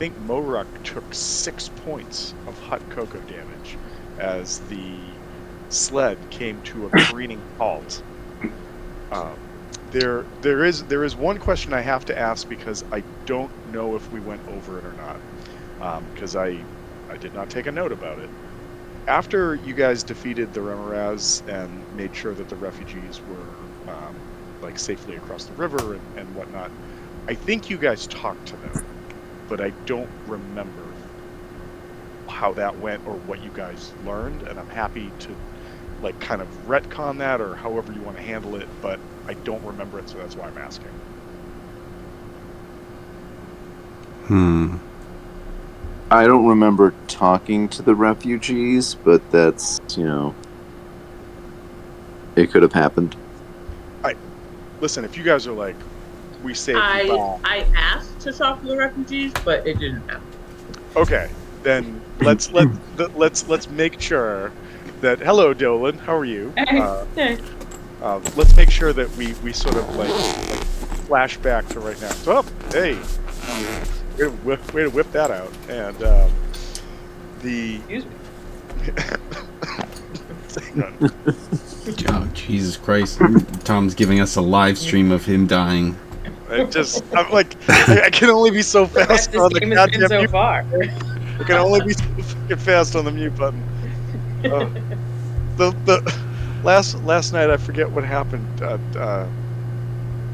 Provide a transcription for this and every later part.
think Moruk took 6 points of hot cocoa damage as the sled came to a careening halt. There is one question I have to ask because I don't know if we went over it or not, because I did not take a note about it. After you guys defeated the Remoraz and made sure that the refugees were like safely across the river and whatnot, I think you guys talked to them, but I don't remember how that went or what you guys learned, and I'm happy to like kind of retcon that or however you want to handle it, but I don't remember it, so that's why I'm asking. I don't remember talking to the refugees, but that's, it could have happened. Listen, if you guys are like, we saved I asked to talk to the refugees, but it didn't happen. Okay, then let's make sure that. Hello, Dolan. How are you? Let's make sure that we sort of like flash back to right now. So, hey, way to whip that out. And Excuse me. Hang on. Oh, Jesus Christ. Tom's giving us a live stream of him dying. I'm like, I can only be so fast on the goddamn so mute. far. I can only be so fucking fast on the mute button. The last night, I forget what happened.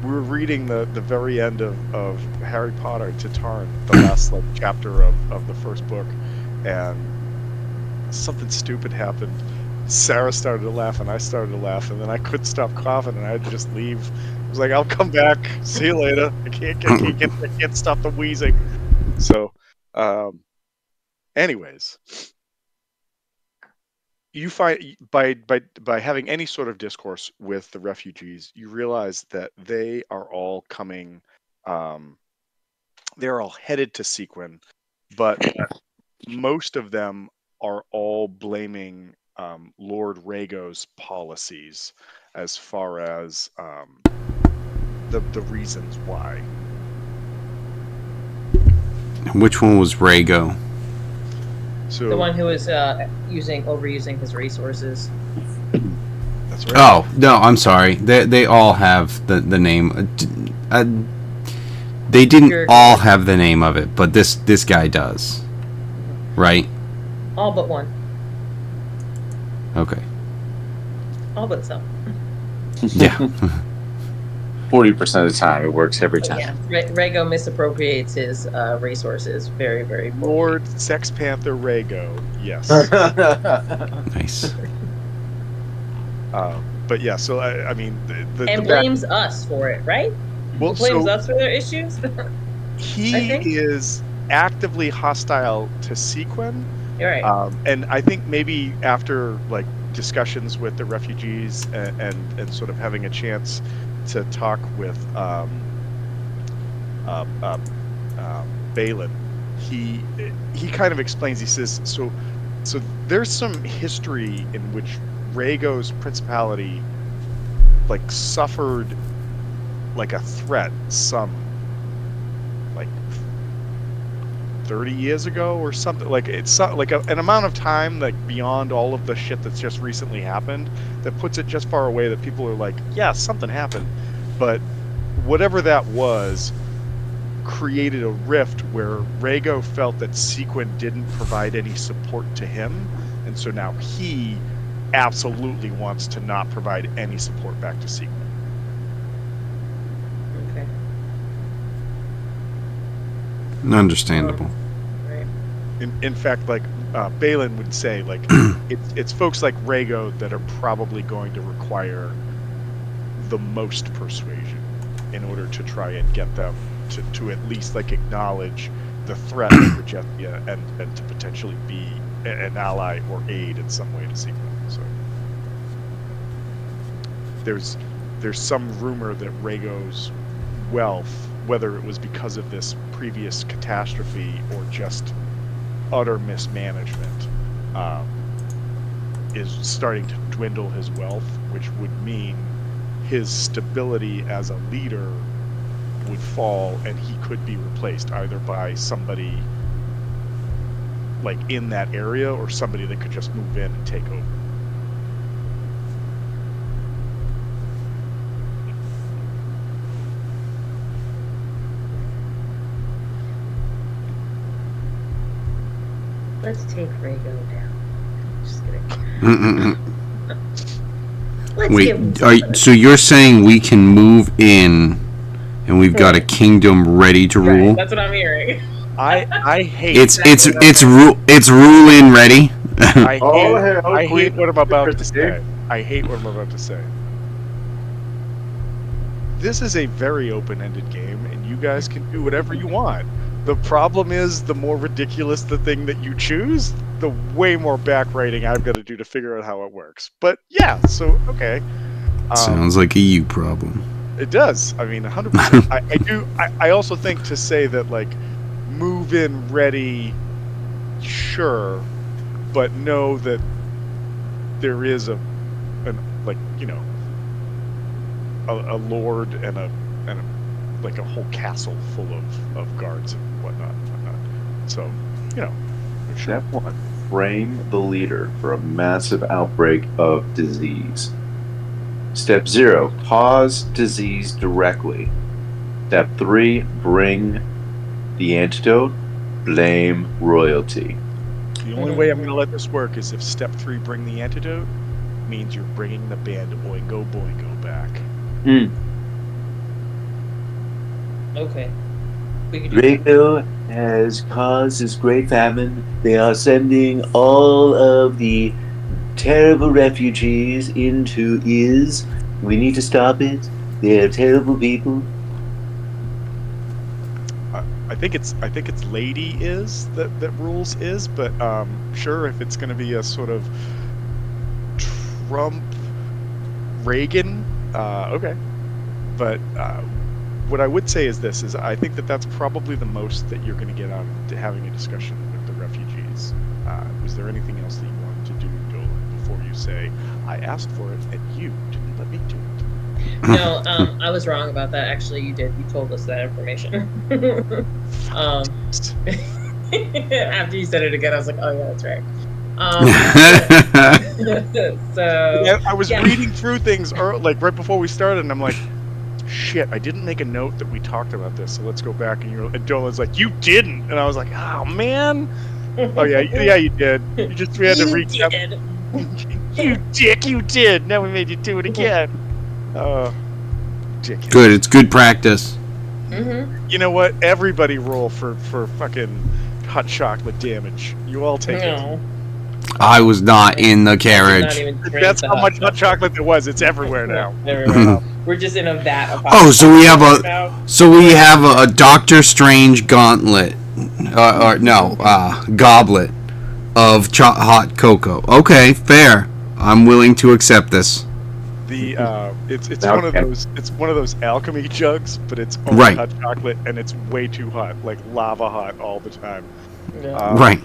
We were reading the very end of Harry Potter to Tarn, the last chapter of the first book, and something stupid happened. Sarah started to laugh, and I started to laugh, and then I couldn't stop coughing, and I had to just leave. I was like, "I'll come back. See you later." I can't stop the wheezing. So, anyways, you find by having any sort of discourse with the refugees, you realize that they are all coming. They're all headed to Sequin, but most of them are all blaming Lord Rhaego's policies as far as the reasons why. Which one was Rhaego? So The one who was overusing his resources. That's right. Oh, no, I'm sorry. They all have the name. They didn't all have the name of it, but this guy does. Right? All but one. Okay. All but some. Yeah. 40% of the time, it works every time. Yeah, Rhaego misappropriates his resources very, very poorly. Lord Sex Panther Rhaego, yes. Nice. But yeah, so I mean, and blames us for it, right? Well, blames us for their issues. He is actively hostile to Sequin. You're right. And I think maybe after like discussions with the refugees and sort of having a chance to talk with Balin, he kind of explains. He says, so there's some history in which Rhaego's principality like suffered like a threat some like 30 years ago or something. Like it's like an amount of time like beyond all of the shit that's just recently happened that puts it just far away that people are like, yeah, something happened. But whatever that was created a rift where Rhaego felt that Sequin didn't provide any support to him, and so now he absolutely wants to not provide any support back to Sequin. Okay. Understandable. Right. In fact, like Balin would say, like it's folks like Rhaego that are probably going to require the most persuasion in order to try and get them to at least like acknowledge the threat of Regentia and to potentially be an ally or aid in some way to Sequin. So there's some rumor that Rhaego's wealth, whether it was because of this previous catastrophe or just utter mismanagement, is starting to dwindle his wealth, which would mean his stability as a leader would fall, and he could be replaced either by somebody like in that area or somebody that could just move in and take over. Let's take Rago down. Just kidding. Mm-mm-mm. Let's Wait, give him so you're saying we can move in, and we've got a kingdom ready to rule? Right, that's what I'm hearing. I hate It's rule in ready. I hate what I'm about to say. I hate what I'm about to say. This is a very open-ended game, and you guys can do whatever you want. The problem is, the more ridiculous the thing that you choose, the way more back-writing I've got to do to figure out how it works. But yeah, so okay. Sounds like a you problem. It does. I mean, 100%. I do. I also think to say that like move in ready, sure, but know that there is a lord and a like a whole castle full of guards and whatnot. So, sure. Step 1. Frame the leader for a massive outbreak of disease. Step 0. Cause disease directly. Step 3. Bring the antidote. Blame royalty. The only way I'm going to let this work is if step 3, bring the antidote, means you're bringing the band Oingo Boingo back. Okay. We can do Draco has caused this great famine. They are sending all of the terrible refugees into Iz. We need to stop it. They're terrible people. I think it's Lady Is that rules Is, but sure, if it's going to be a sort of Trump Reagan, okay. But what I would say is this: is I think that's probably the most that you're going to get out of having a discussion with the refugees. Was there anything else that you wanted to do, Dolan, before you say I asked for it and you didn't let me do it? No, I was wrong about that. Actually, you did. You told us that information. After you said it again, I was like, oh yeah, that's right. So yeah, I was reading through things like right before we started, and I'm like, shit, I didn't make a note that we talked about this, so let's go back. And Dolan's like, you didn't, and I was like, oh man. Oh yeah, you did. We had to reach out. You dick, you did. Now we made you do it again. Dick. Good, it's good practice. Mm-hmm. You know what? Everybody roll for fucking hot chocolate damage. You all take it. I was not in the carriage. That's how much hot chocolate there was. It's everywhere now. We're just in a vat of hot Oh, so we have chocolate a Doctor Strange gauntlet, goblet of hot cocoa. Okay, fair. I'm willing to accept this. It's one of those alchemy jugs, but it's only right. Hot chocolate, and it's way too hot, like lava hot all the time. Right.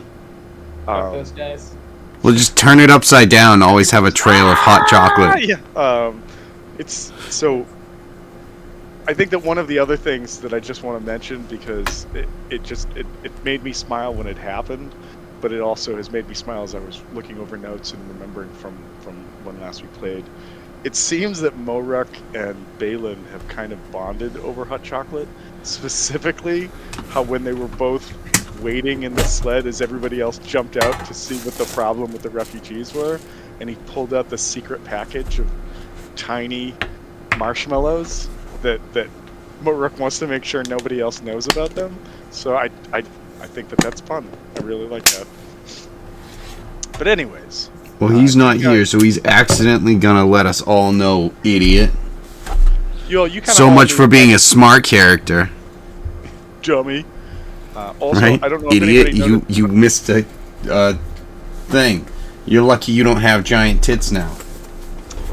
Fuck those guys. We'll just turn it upside down and always have a trail of hot chocolate. Yeah. It's so. I think that one of the other things that I just want to mention, because it made me smile when it happened, but it also has made me smile as I was looking over notes and remembering from when last we played. It seems that Moruk and Balin have kind of bonded over hot chocolate. Specifically, how when they were both waiting in the sled as everybody else jumped out to see what the problem with the refugees were, and he pulled out the secret package of tiny marshmallows that Moruk wants to make sure nobody else knows about them. So I think that's fun. I really like that. But anyways. Well, he's not here, so he's accidentally gonna let us all know, idiot. So much for being a smart character. Dummy. Also, right? I don't know idiot, if you missed a thing. You're lucky you don't have giant tits now.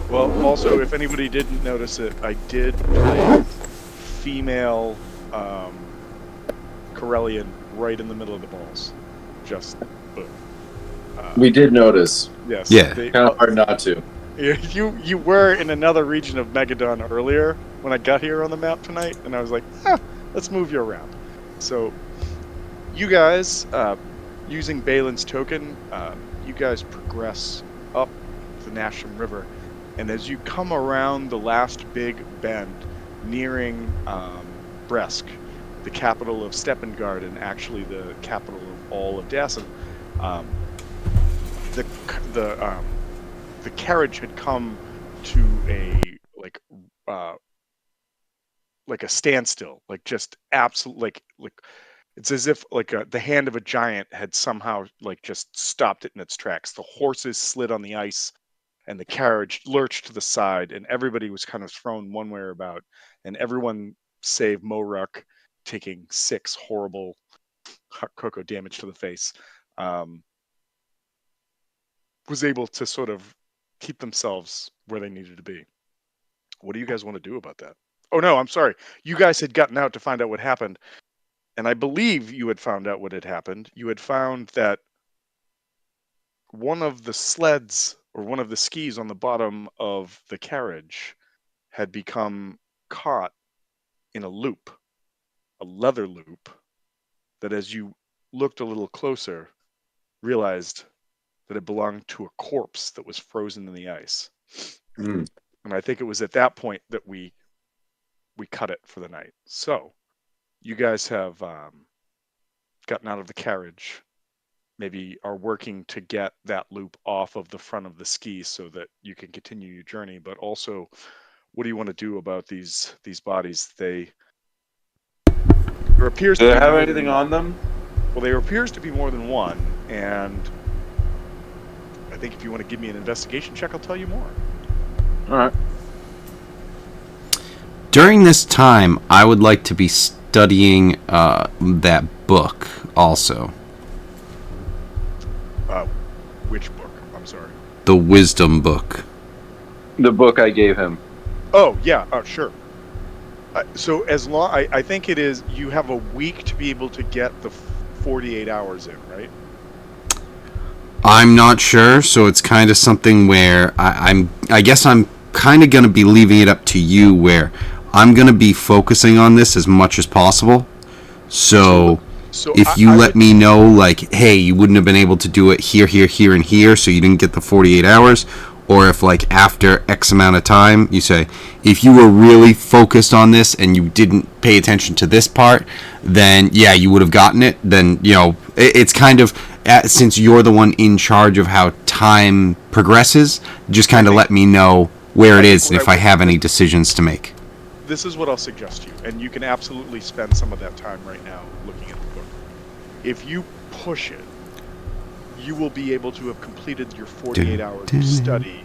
Well, also, if anybody didn't notice it, I did play female Corellian right in the middle of the balls. Just boom. We did notice. Yes. Yeah. Kind of hard not to. You were in another region of Megadon earlier, when I got here on the map tonight, and I was like, let's move you around. So you guys, using Balin's token, you guys progress up the Nasham River, and as you come around the last big bend, nearing Bresk, the capital of Steppengard, and actually the capital of all of Dassen, the carriage had come to a like a standstill, like just absolute, like it's as if like the hand of a giant had somehow like just stopped it in its tracks. The horses slid on the ice, and the carriage lurched to the side, and everybody was kind of thrown one way or about, and everyone save Moruk, taking 6 horrible hot cocoa damage to the face, was able to sort of keep themselves where they needed to be. What do you guys want to do about that? Oh no, I'm sorry. You guys had gotten out to find out what happened, and I believe you had found out what had happened. You had found that one of the sleds, or one of the skis on the bottom of the carriage, had become caught in a loop, a leather loop, that as you looked a little closer, realized that it belonged to a corpse that was frozen in the ice. Mm. And I think it was at that point that we cut it for the night. So you guys have gotten out of the carriage, maybe are working to get that loop off of the front of the ski so that you can continue your journey. But also, what do you want to do about these bodies? There appears Do to they be have more anything than on one. them? Well, there appears to be more than one, and I think if you want to give me an investigation check, I'll tell you more. All right. During this time, I would like to be studying that book also. Which book? I'm sorry. The Wisdom book. The book I gave him. Oh, yeah. Sure. So as long, I think it is, you have a week to be able to get the 48 hours in, right? I'm not sure, so it's kind of something where I guess I'm kind of going to be leaving it up to you, where I'm going to be focusing on this as much as possible. So if you let me know, like, hey, you wouldn't have been able to do it here, here, here, and here, so you didn't get the 48 hours, or if, like, after X amount of time, you say, if you were really focused on this and you didn't pay attention to this part, then, yeah, you would have gotten it. Then, you know, it's kind of, since you're the one in charge of how time progresses, just kind of let me know where it is and if I have any decisions to make. This is what I'll suggest to you, and you can absolutely spend some of that time right now looking at the book. If you push it, you will be able to have completed your 48 hours of study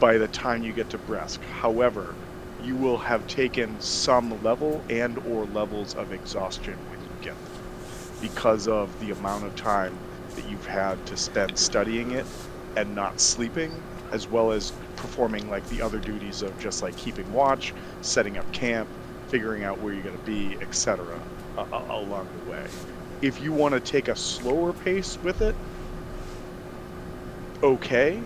by the time you get to Bresk. However, you will have taken some level and or levels of exhaustion when you get there, because of the amount of time that you've had to spend studying it and not sleeping, as well as performing like the other duties of just like keeping watch, setting up camp, figuring out where you're going to be, etc. Along the way. If you want to take a slower pace with it, okay,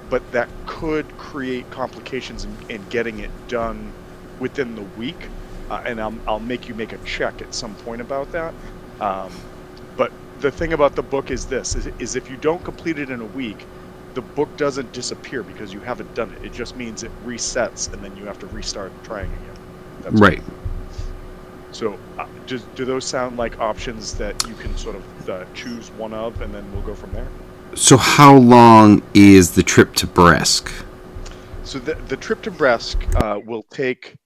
but that could create complications in getting it done within the week, and I'll make you make a check at some point about that. But the thing about the book is this, is if you don't complete it in a week, the book doesn't disappear because you haven't done it. It just means it resets, and then you have to restart trying again. That's right. So do those sound like options that you can sort of choose one of, and then we'll go from there? So how long is the trip to Bresk? So the trip to Bresk will take,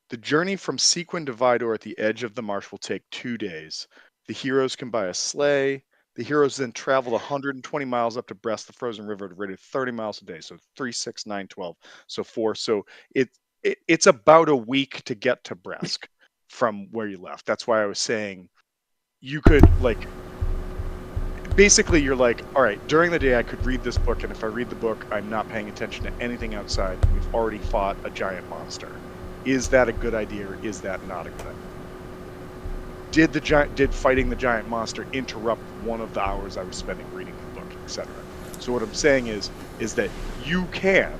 the journey from Sequin to Vidor at the edge of the marsh will take 2 days. The heroes can buy a sleigh. The heroes then travel 120 miles up to Bresk, the frozen river, at a rate of 30 miles a day. So 3, 6, 9, 12. So 4. So it's about a week to get to Bresk from where you left. That's why I was saying you could, like, basically you're like, all right, during the day I could read this book, and if I read the book, I'm not paying attention to anything outside. We've already fought a giant monster. Is that a good idea, or is that not a good idea? Did fighting the giant monster interrupt one of the hours I was spending reading the book, etc.? So what I'm saying is that you can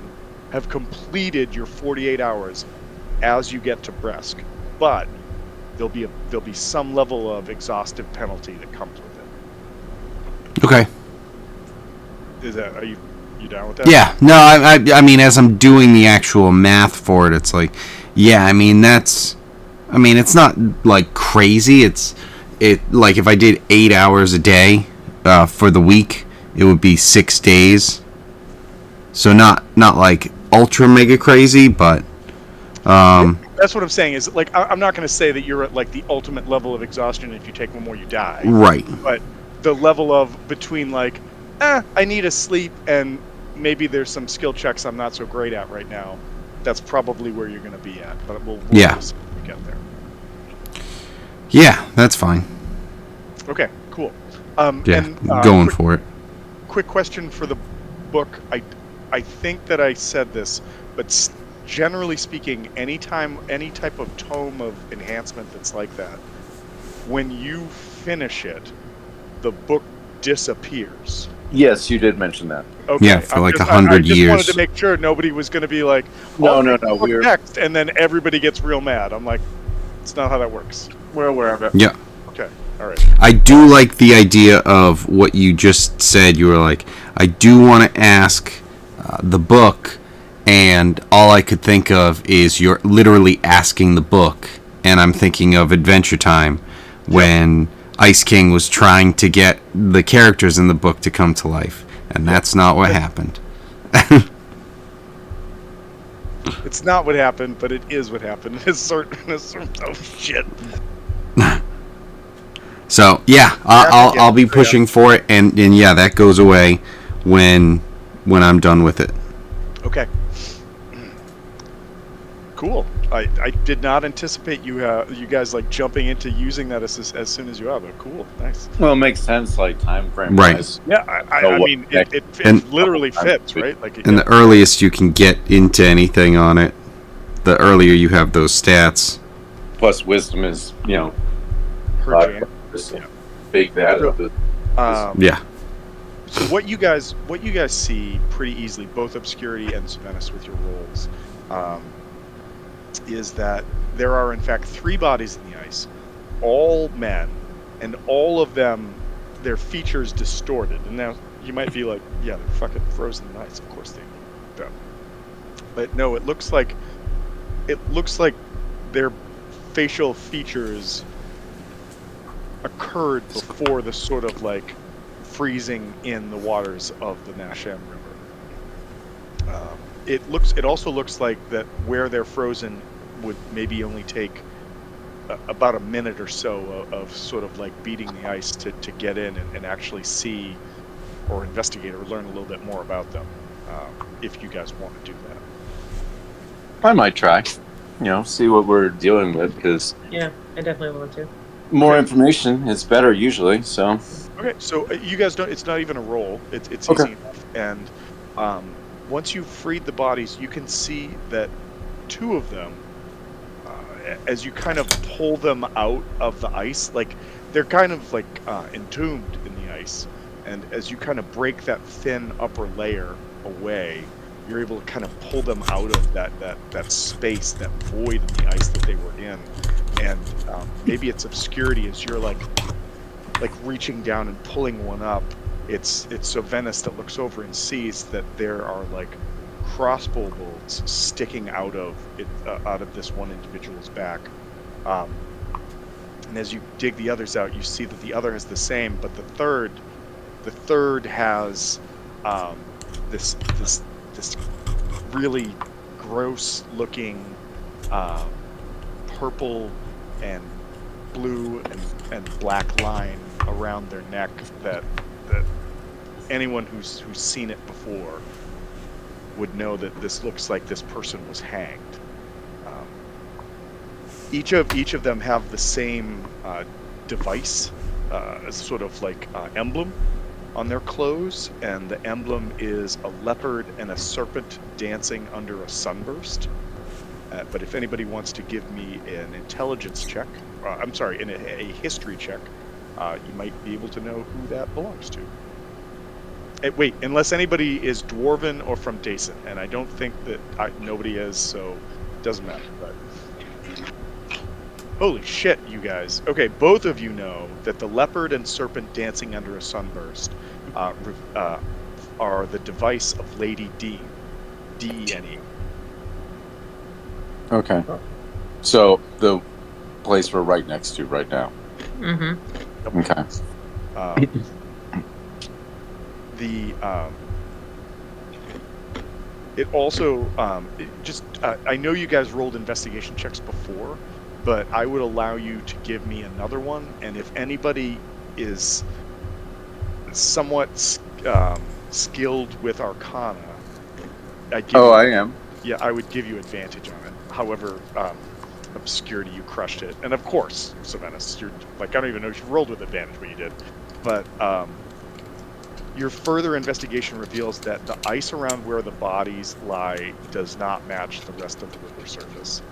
have completed your 48 hours as you get to Bresk, but there'll be some level of exhaustive penalty that comes with it. Okay. Are you down with that? Yeah. No, I mean, as I'm doing the actual math for it, it's like, yeah, I mean, it's not like crazy. Like if I did 8 hours a day for the week, it would be 6 days. So not like ultra mega crazy, but That's what I'm saying. Is like I'm not going to say that you're at like the ultimate level of exhaustion. If you take one more, you die. right. But the level of between like, I need a sleep, and maybe there's some skill checks I'm not so great at right now. That's probably where you're going to be at. But we'll Yeah. see when we get there. Yeah, that's fine. Okay, cool. Yeah, and, going for it. Quick question for the book. I think that I said this, but generally speaking, any type of tome of enhancement that's like that, when you finish it, the book disappears. Yes, you did mention that. Okay. Yeah, for like 100 I just years. wanted to make sure nobody was going to be like, No, read the book we're next, and then everybody gets real mad. I'm like, it's not how that works. we're aware of it. Yeah. Okay. All right. I do like the idea of what you just said. You were like, I do want to ask the book, and all I could think of is you're literally asking the book, and I'm thinking of Adventure Time when Ice King was trying to get the characters in the book to come to life, and that's not what happened. It's not what happened, but it is what happened. It's certain. Oh shit. So yeah, I'll be pushing for it, and yeah, that goes away when I'm done with it. Okay. Cool. I did not anticipate you guys like jumping into using that as soon as you are, but cool. Nice. Well, it makes sense, like time frame. Right. wise. Yeah, I mean, it And- literally fits, right? Like, And the earliest you can get into anything on it, the earlier you have those stats. Plus, wisdom is her jam. just Yeah. big that of the Yeah. So what you guys see pretty easily, both Obscurity and Sylvanas with your roles, is that there are in fact 3 bodies in the ice, all men, and all of them, their features distorted. And now you might be like, yeah, they're fucking frozen in ice. Of course they do. But no, it looks like their facial features occurred before the sort of like freezing in the waters of the Nasham River. It also looks like that where they're frozen would maybe only take about a minute or so of sort of like beating the ice to get in and actually see or investigate or learn a little bit more about them, if you guys want to do that. I might try. See what we're dealing with, because Yeah, I definitely want to. more information is better usually. So Okay, so you guys don't. It's not even a roll. It's Okay. easy enough. And once you've freed the bodies, you can see that 2 of them, as you kind of pull them out of the ice, like they're kind of like entombed in the ice. And as you kind of break that thin upper layer away, you're able to kind of pull them out of that space, that void in the ice that they were in. And maybe it's Obscurity as you're like reaching down and pulling one up. It's Sylvanas that looks over and sees that there are like crossbow bolts sticking out of this one individual's back. And as you dig the others out, you see that the other has the same, but the third has this really gross looking purple and blue and black line around their neck that anyone who's seen it before would know that this looks like this person was hanged. Each of them have the same device, sort of like emblem on their clothes, and the emblem is a leopard and a serpent dancing under a sunburst. But if anybody wants to give me an intelligence check, a history check, you might be able to know who that belongs to. Wait, unless anybody is Dwarven or from Dason, and I don't think that nobody is, so it doesn't matter. But Holy shit, you guys. Okay, both of you know that the leopard and serpent dancing under a sunburst are the device of Lady D. D-E-N-E. Okay. So the place we're right next to right now. Mm-hmm. Okay. It also I know you guys rolled investigation checks before, but I would allow you to give me another one, and if anybody is somewhat skilled with Arcana, I am. Yeah, I would give you advantage on it. However, obscurity, you crushed it, and of course, Sylvanus, you're like, I don't even know if you rolled with advantage when you did, but your further investigation reveals that the ice around where the bodies lie does not match the rest of the river surface.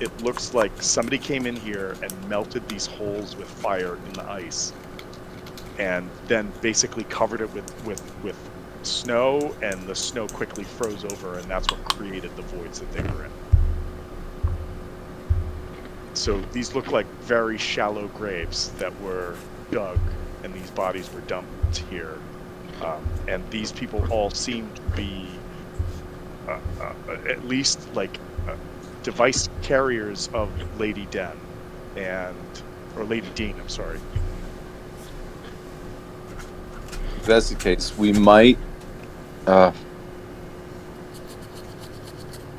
It looks like somebody came in here and melted these holes with fire in the ice, and then basically covered it with snow, and the snow quickly froze over, and that's what created the voids that they were in. So these look like very shallow graves that were dug, and these bodies were dumped here. And these people all seem to be at least like device carriers of Lady Den, or Lady Dean, I'm sorry. If that's the case, we might. I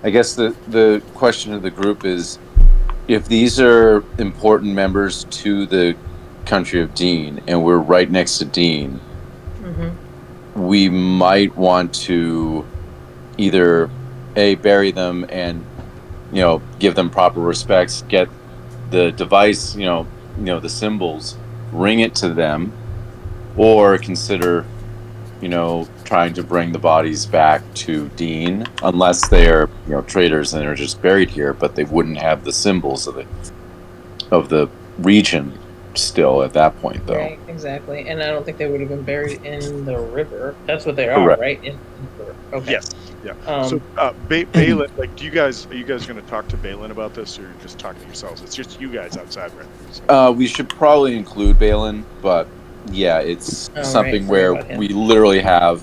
guess the question of the group is, if these are important members to the country of Dean, and we're right next to Dean, we might want to either bury them and give them proper respects, get the device, the symbols, ring it to them, or consider trying to bring the bodies back to Dean, unless they're traitors and they're just buried here, but they wouldn't have the symbols of the region still at that point, though. Right, exactly. And I don't think they would have been buried in the river. That's what they are, Correct. right? In the river. Okay. Yes. Yeah. So Balin, like, are you guys going to talk to Balin about this, or you're just talking to yourselves? It's just you guys outside, right? So. We should probably include Balin, but yeah, it's something where we literally have.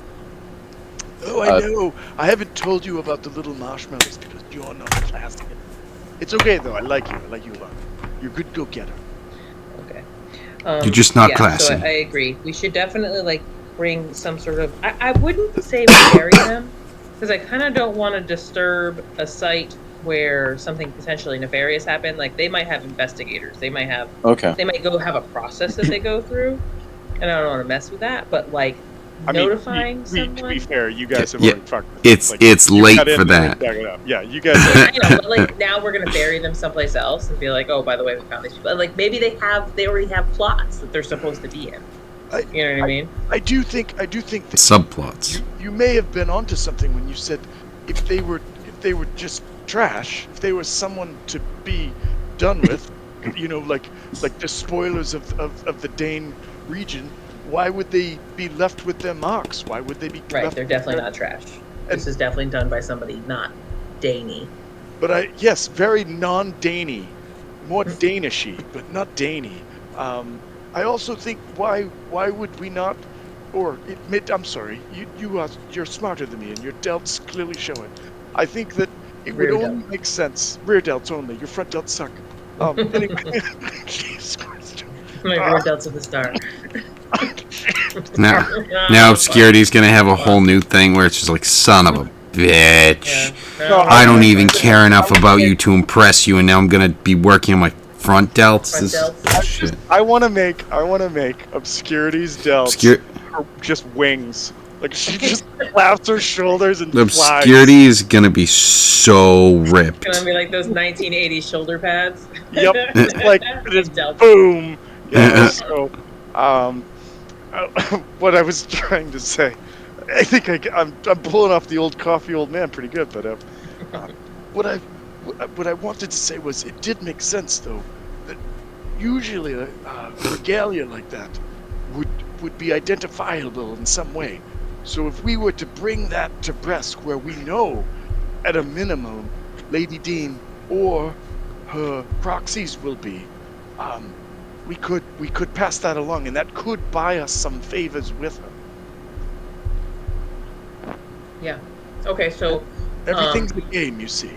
Oh, I know. I haven't told you about the little marshmallows because you're not classy. It's okay though. I like you. I like you a lot. You're a good go-getter. Okay. You're just not classy. So I agree. We should definitely bring some sort of. I wouldn't say bury them, because I kind of don't want to disturb a site where something potentially nefarious happened. Like, they might have investigators. They might have. Okay. They might go have a process that they go through, and I don't want to mess with that. But notifying someone. To be fair, you guys have already fucked. It's late for that. Yeah, you guys. I know, but now we're gonna bury them someplace else and be like, oh, by the way, we found these people. Maybe they already have plots that they're supposed to be in. You know what I mean? I do think that subplots. You may have been onto something when you said if they were just trash, if they were someone to be done with, like the spoilers of the Dane region. Why would they be left with their marks? Why would they be right? left They're definitely not trash. This is definitely done by somebody not Daney. But yes, very non-Daney, more Danishy, but not Daney. I also think why would we not? Or admit, I'm sorry, you're smarter than me, and your delts clearly show it. I think that it would only make sense. Rear delts only. Your front delts suck. Anyway, Jesus Christ. My rear delts of the star. Now Obscurity's gonna have a whole new thing where it's just like, son of a bitch. Yeah. I don't even care enough about you to impress you, and now I'm gonna be working on my front delts. I want to make Obscurity's delts just wings. Like, she just claps her shoulders and flies. Obscurity is gonna be so ripped. It's gonna be like those 1980s shoulder pads. Yep. Like, just boom. Yeah. So, what I was trying to say, I think I'm pulling off the old coffee old man pretty good, but what I wanted to say was, it did make sense though that usually a regalia like that would be identifiable in some way. So if we were to bring that to Brest, where we know at a minimum Lady Dean or her proxies will be, we could pass that along, and that could buy us some favors with her. Yeah. Okay, so Everything's a game, you see.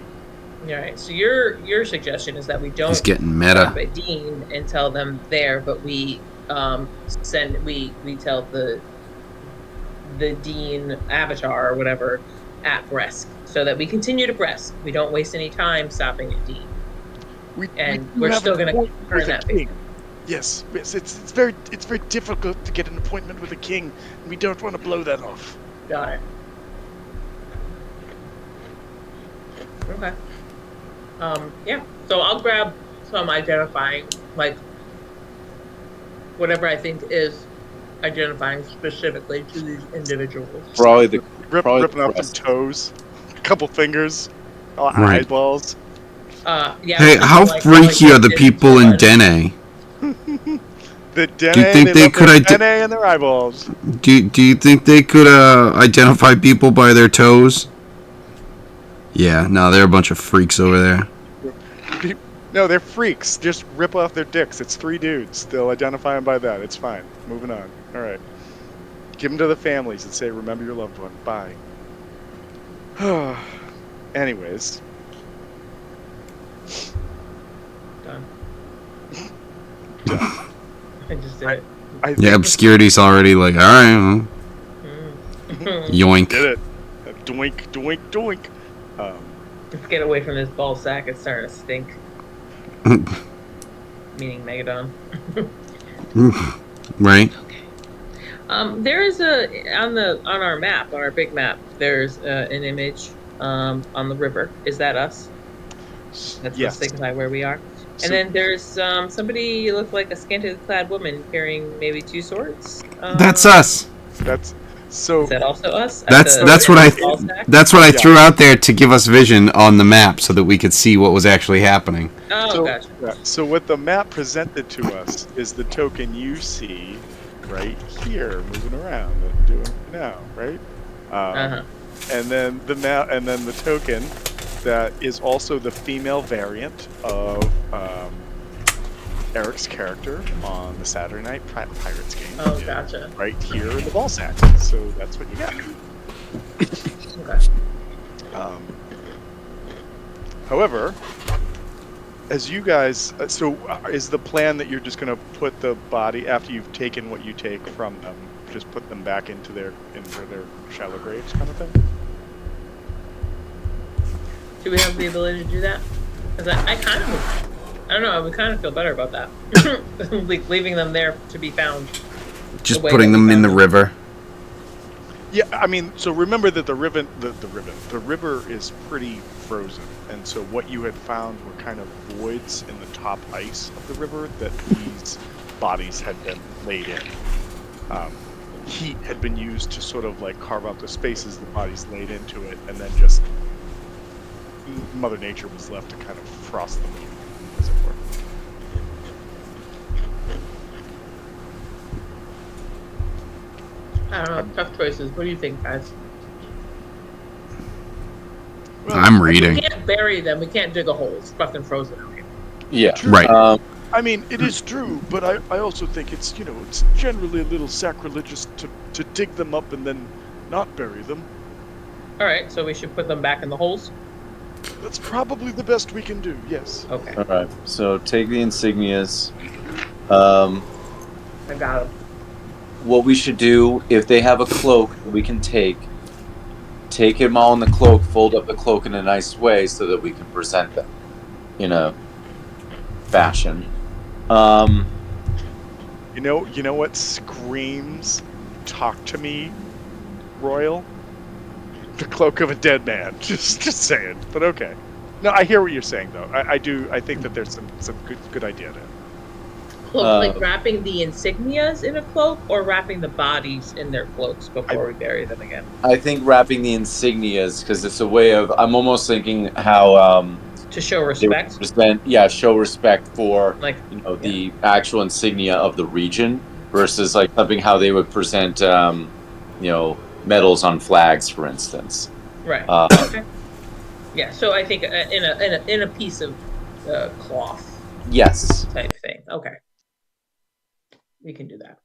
all right. So your suggestion is that we don't He's getting stop meta. at Dean and tell them there, but we we tell the Dean avatar or whatever at Bresk, so that we continue to Bresk. We don't waste any time stopping at Dean. We're still going to earn that favor. Yes, it's very difficult to get an appointment with a king, and we don't want to blow that off. Got it. Okay. Yeah. So I'll grab some identifying, like whatever I think is identifying specifically to these individuals. Probably Ripping off some toes, a couple fingers, Right. eyeballs. Yeah. Hey, how freaky are the people in Dene? The Dene, Do you think they could Dene and their eyeballs. Do you think they could identify people by their toes? Yeah, no, they're a bunch of freaks over there. No, they're freaks. Just rip off their dicks. It's 3 dudes. They'll identify them by that. It's fine. Moving on. All right. Give them to the families and say, remember your loved one. Bye. Anyways. Done. I just did it. I Yeah, obscurity's already like, all right, yoink. did it. Doink, doink, doink. Let's get away from this ball sack. It's starting to stink. Meaning Megadon. Right. There is on our map, on our big map, there's an image on the river. Is that us? That's Yes. to signify where we are. And then there's somebody look like a scantily clad woman carrying maybe 2 swords. That's us. That's so. Is that also us? That's what I threw out there to give us vision on the map so that we could see what was actually happening. Oh, gotcha. So what the map presented to us is the token you see right here, moving around, that I'm doing now, right? And then the token that is also the female variant of Eric's character on the Saturday Night Pirates game. Oh, gotcha. Right here in the ball sack. So that's what you got. Okay. However, as you guys, is the plan that you're just going to put the body, after you've taken what you take from them, just put them back into their shallow graves, kind of thing? Do we have the ability to do that? Because I don't know, I would kind of feel better about that. Like leaving them there to be found. Just putting them in the river. Yeah, I mean, so remember that the river is pretty frozen, and so what you had found were kind of voids in the top ice of the river that these bodies had been laid in. Heat had been used to sort of like carve out the spaces the bodies laid into it, and then just Mother Nature was left to kind of frost them, as it were. I don't know, tough choices. What do you think, guys? Well, I'm reading. We can't bury them. We can't dig a hole. It's fucking frozen out here. Yeah. Right. I mean, it is true, but I also think it's it's generally a little sacrilegious to dig them up and then not bury them. All right, so we should put them back in the holes. That's probably the best we can do. Yes. Okay, All right. So take the insignias. I got them. What we should do, if they have a cloak, we can take them all in the cloak, fold up the cloak in a nice way so that we can present them in a fashion. You know what screams "Talk to me, Royal"? The cloak of a dead man. Just saying. But okay. No, I hear what you're saying though. I think that there's some good idea there. Cloak, like wrapping the insignias in a cloak, or wrapping the bodies in their cloaks before we bury them again. I think wrapping the insignias, because it's a way of. I'm almost thinking how. To show respect. Show respect for Like the actual insignia of the region versus like something how they would present medals on flags, for instance. Right. Okay. Yeah. So I think in a piece of cloth Yes. type thing. Okay. We can do that.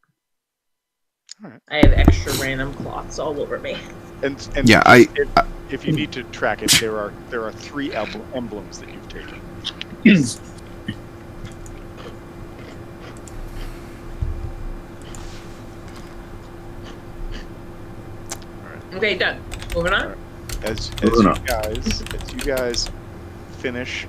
All right. I have extra random cloths all over me. And Yeah, just if you need to track it, there are 3 emblems that you've taken. Okay, done. Moving on. All right. As Moving you on. guys finish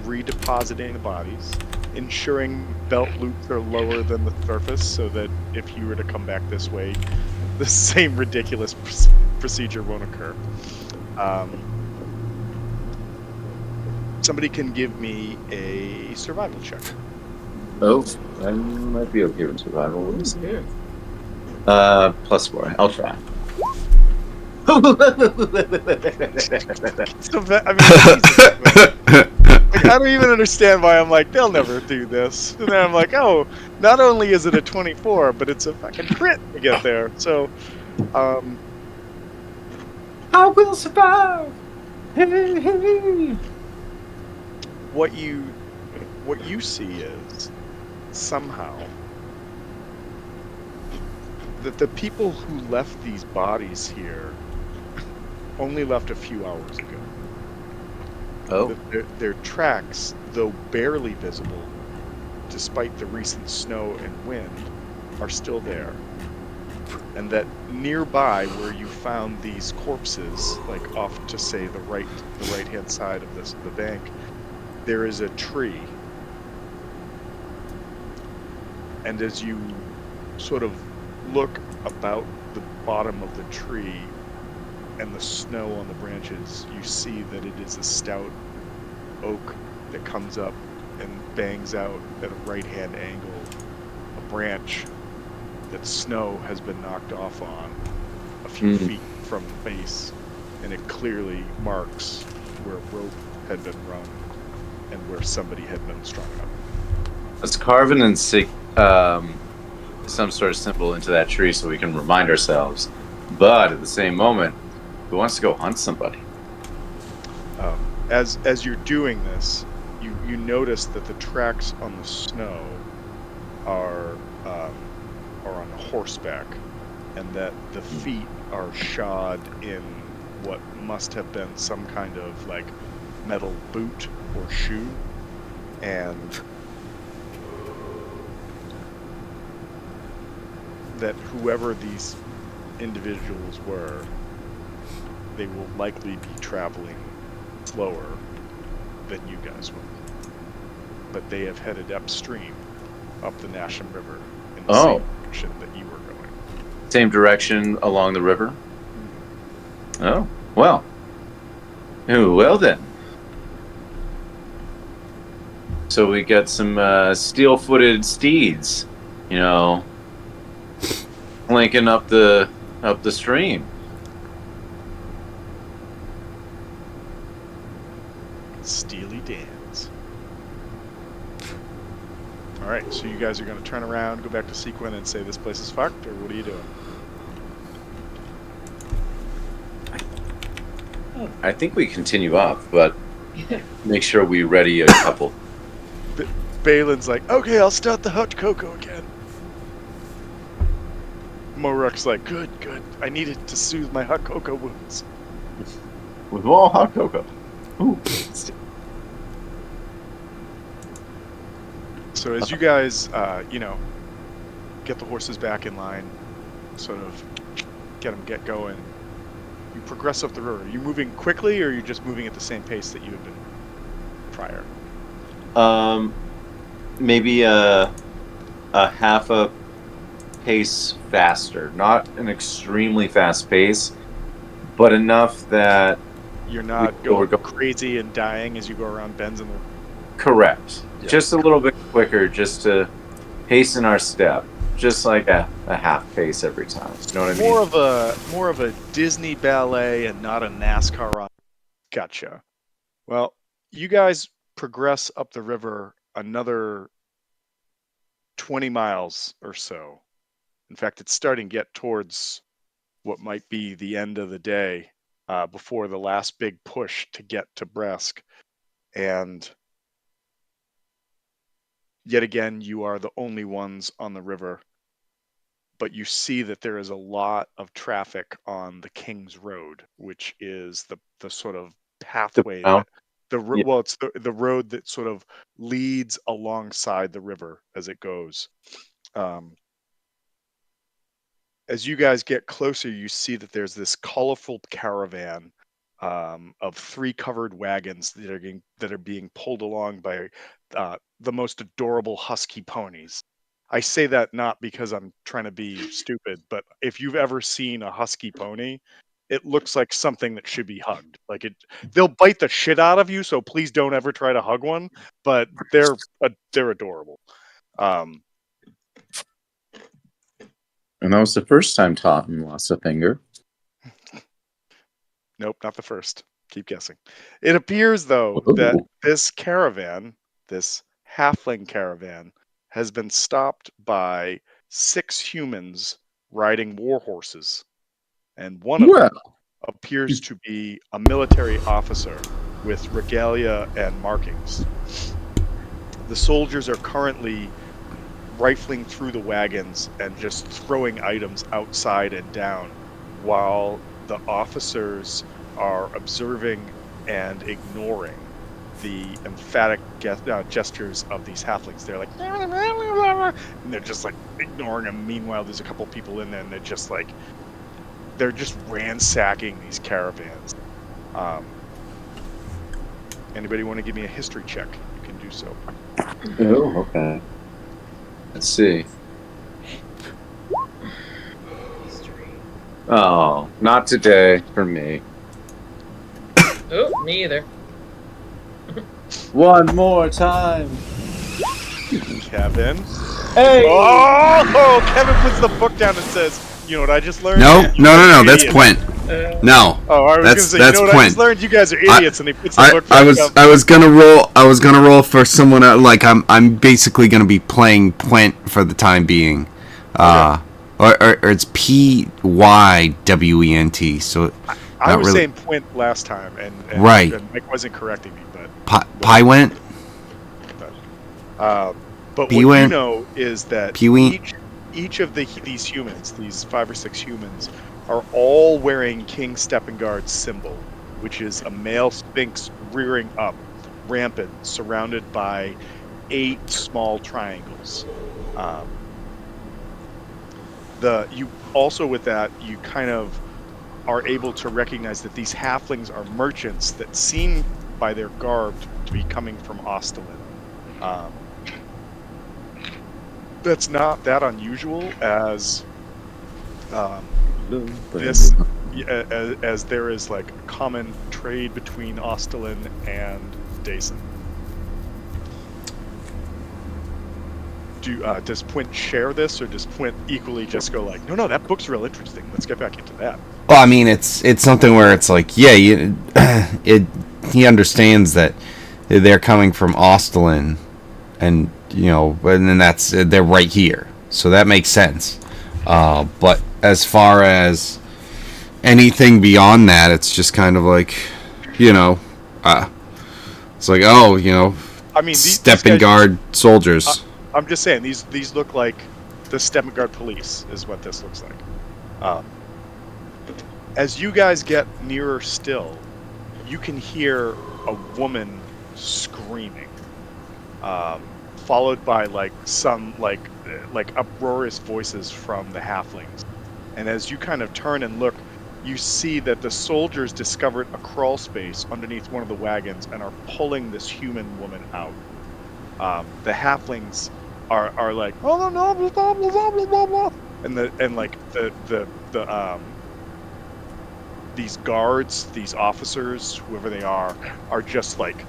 redepositing the bodies, ensuring belt loops are lower than the surface, so that if you were to come back this way, the same ridiculous procedure won't occur. Somebody can give me a survival check. Oh, I might be okay with survival. Mhm. +4. I'll try. So I mean, Jesus, like, I don't even understand why I'm like, they'll never do this. And then I'm like, oh, not only is it a 24, but it's a fucking crit to get there. So, I will survive. Hey, hey. what you see is somehow that the people who left these bodies here only left a few hours ago. Oh. That their tracks, though barely visible, despite the recent snow and wind, are still there. And that nearby, where you found these corpses, like off to say the right-hand side of the bank, there is a tree. And as you sort of look about the bottom of the tree and the snow on the branches, you see that it is a stout oak that comes up and bangs out at a right-hand angle, a branch that snow has been knocked off on a few feet from the base, and it clearly marks where rope had been run and where somebody had been strung up. Let's carve in and some sort of symbol into that tree so we can remind ourselves. But at the same moment, who wants to go hunt somebody? As you're doing this, you notice that the tracks on the snow are on horseback, and that the feet are shod in what must have been some kind of like metal boot or shoe, and that whoever these individuals were, they will likely be traveling slower than you guys will. But they have headed upstream, up the Nasham River, in the same direction that you were going. Same direction along the river? Oh, well. Oh, well then. So we got some steel-footed steeds, linking up the stream. Steely Dan's. All right, so you guys are going to turn around, go back to Sequin, and say this place is fucked, or what are you doing? I think we continue up, but make sure we ready a couple. Balin's like, okay, I'll start the hot cocoa again. Moruk's like, good. I needed to soothe my hot cocoa wounds. With all hot cocoa. Ooh. So as you guys, get the horses back in line, sort of get them get going, you progress up the river. Are you moving quickly, or are you just moving at the same pace that you had been prior? Maybe a half a pace faster. Not an extremely fast pace, but enough that you're not going crazy and dying as you go around bends in the... Correct. Yeah. Just a little bit quicker, just to hasten our step. Just like a half pace every time. You know what I mean? More of a Disney ballet and not a NASCAR ride. Gotcha. Well, you guys progress up the river another 20 miles or so. In fact, it's starting to get towards what might be the end of the day, before the last big push to get to Bresk. And Yet again, you are the only ones on the river, but you see that there is a lot of traffic on the King's Road, which is the sort of The pathway mount. that Yeah. well, it's the road that sort of leads alongside the river as it goes. Um, as you guys get closer, you see that there's this colorful caravan of 3 covered wagons that are being pulled along by the most adorable husky ponies. I say that not because I'm trying to be stupid, but if you've ever seen a husky pony, it looks like something that should be hugged. Like they'll bite the shit out of you, so please don't ever try to hug one. But they're adorable. Um, And that was the first time Totten lost a finger. Nope, not the first. Keep guessing. It appears, though, that Whoa. this caravan, this halfling caravan, has been stopped by 6 humans riding war horses, and one of Well, them appears to be a military officer with regalia and markings. The soldiers are currently rifling through the wagons and just throwing items outside and down, while the officers are observing and ignoring the emphatic gestures of these halflings. They're like, and they're just like ignoring them. Meanwhile, there's a couple people in there, and they're just ransacking these caravans. Anybody want to give me a history check? You can do so. oh, okay. Let's see. History. Oh, not today for me. Oh, me either. One more time. Kevin. Hey. Oh, Kevin puts the book down and says, "You know what I just learned?" No, You no, guys no, are no. That's idiots." Quint. No. Oh, I was That's- gonna say, that's you know what I just Quint. learned? You guys are idiots, and he puts the book I back was up. I was gonna roll for someone else, like I'm basically gonna be playing Pwent for the time being. Or it's Pywent, so I not was really. saying Quint last time, and Right. and Mike wasn't correcting me, but Pywent? but what you Pywent? know is that Pewee? each of these humans, these 5 or 6 humans, are all wearing King Steppengard's symbol, which is a male sphinx rearing up, rampant, surrounded by 8 small triangles. You also, with that, you kind of are able to recognize that these halflings are merchants that seem by their garb to be coming from Ostalin. That's not that unusual, as this as there is like a common trade between Ostalin and Dason. Does Pwint share this, or does Pwint equally just go like, no, that book's real interesting, let's get back into that? Well, I mean, it's something where it's like, yeah, he understands that they're coming from Ostalin, and and then they're right here, so that makes sense. But as far as anything beyond that, it's just kind of like, it's like, I mean, Steppengard soldiers. I'm just saying, these look like the Steppengard police is what this looks like. As you guys get nearer still, you can hear a woman screaming, followed by some uproarious voices from the halflings. And as you kind of turn and look, you see that the soldiers discovered a crawl space underneath one of the wagons and are pulling this human woman out. The halflings are like, oh no, blah blah blah blah blah, and these guards, these officers, whoever they are just like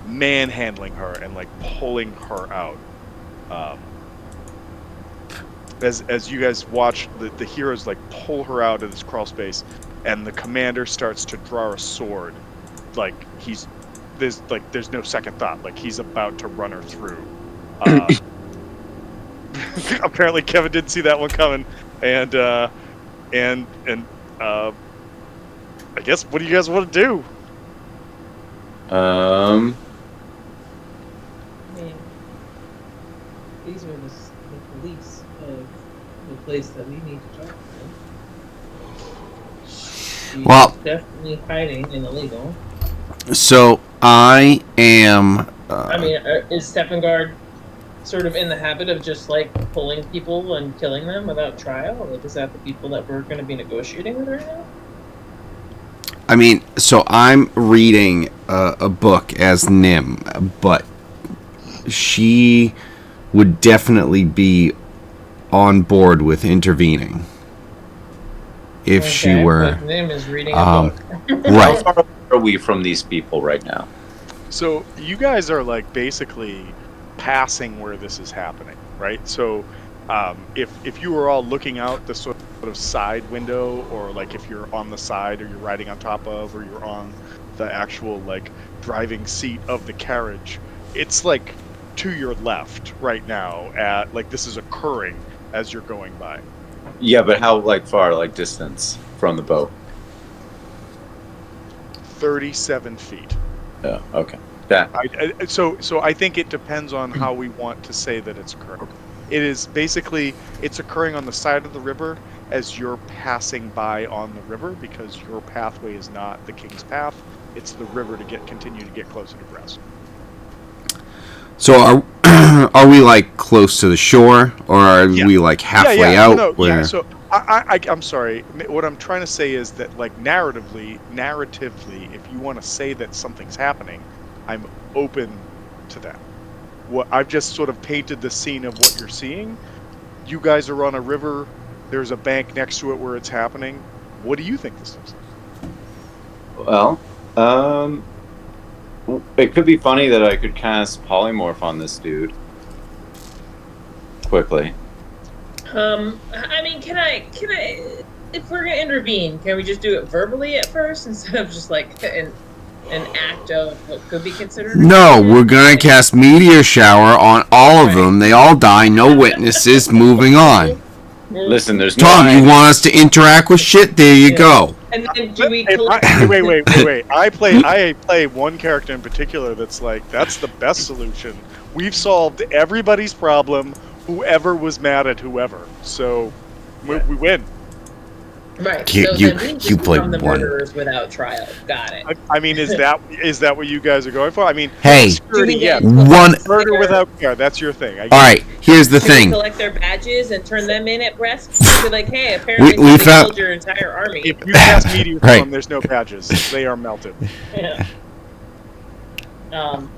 manhandling her and like pulling her out. As you guys watch the heroes like pull her out of this crawl space, and the commander starts to draw a sword, like there's no second thought, like he's about to run her through. Apparently Kevin didn't see that one coming, and I guess, what do you guys want to do? these are the police of the place that we need to talk to. She's Well- definitely hiding in illegal. So I am. I mean, is Stephengard sort of in the habit of just like pulling people and killing them without trial? Like, is that the people that we're going to be negotiating with right now? I mean, so I'm reading a book as Nim, but she would definitely be on board with intervening if she were. But Nim is reading a book. How Right. far are we from these people right now? So you guys are like basically passing where this is happening, right? So if you were all looking out the sort of side window, or like if you're on the side, or you're riding on top of, or you're on the actual like driving seat of the carriage, it's like to your left right now. At like this is occurring as you're going by. Yeah, but how far, distance from the boat? 37 feet. Yeah, okay. That So I think it depends on how we want to say that it's occurring. It is basically, it's occurring on the side of the river as you're passing by on the river, because your pathway is not the king's path. It's the river to continue to get closer to Brest. So are we like close to the shore, or are we like halfway out? No, where... yeah. So I'm sorry. What I'm trying to say is that like narratively, if you want to say that something's happening, I'm open to that. What I've just sort of painted the scene of what you're seeing. You guys are on a river. There's a bank next to it where it's happening. What do you think this is? well, it could be funny that I could cast polymorph on this dude quickly. I mean, can I, if we're gonna intervene, can we just do it verbally at first instead of just like an act of what could be considered? No, we're gonna cast meteor shower on all of them. They all die. No witnesses. Moving on. Listen, there's no Tom, you way- want us to interact with shit? There you go. And then do we Hey, collect? wait. I play one character in particular that's like, that's the best solution. We've solved everybody's problem, whoever was mad at whoever. So we win. Right. You- so you- then we just you played become the one. murderers without trial. Got it. I mean, is that what you guys are going for? I mean, Hey, security, Do we yeah. then one- collect Murder their- without care. That's your thing. I All right. Here's the do we thing. collect their badges and turn them in at Brest? Be like, hey, apparently we you found- killed your entire army. If you cast meteor Right. storm, there's no badges. They are melted. Yeah. Um.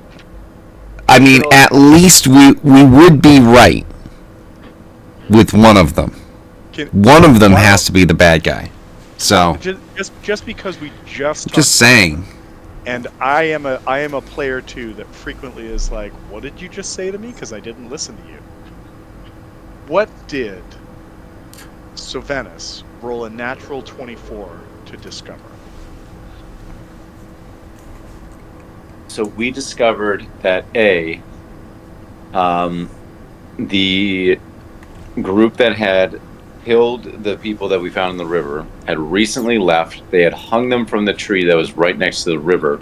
I mean, at least we would be right with one of them. One of them has to be the bad guy. So Just because we just talked, just saying. and I am a player too that frequently is like, what did you just say to me? Because I didn't listen to you. What did Sylvanus roll a natural 24 to discover? So we discovered that the group that had killed the people that we found in the river had recently left. They had hung them from the tree that was right next to the river.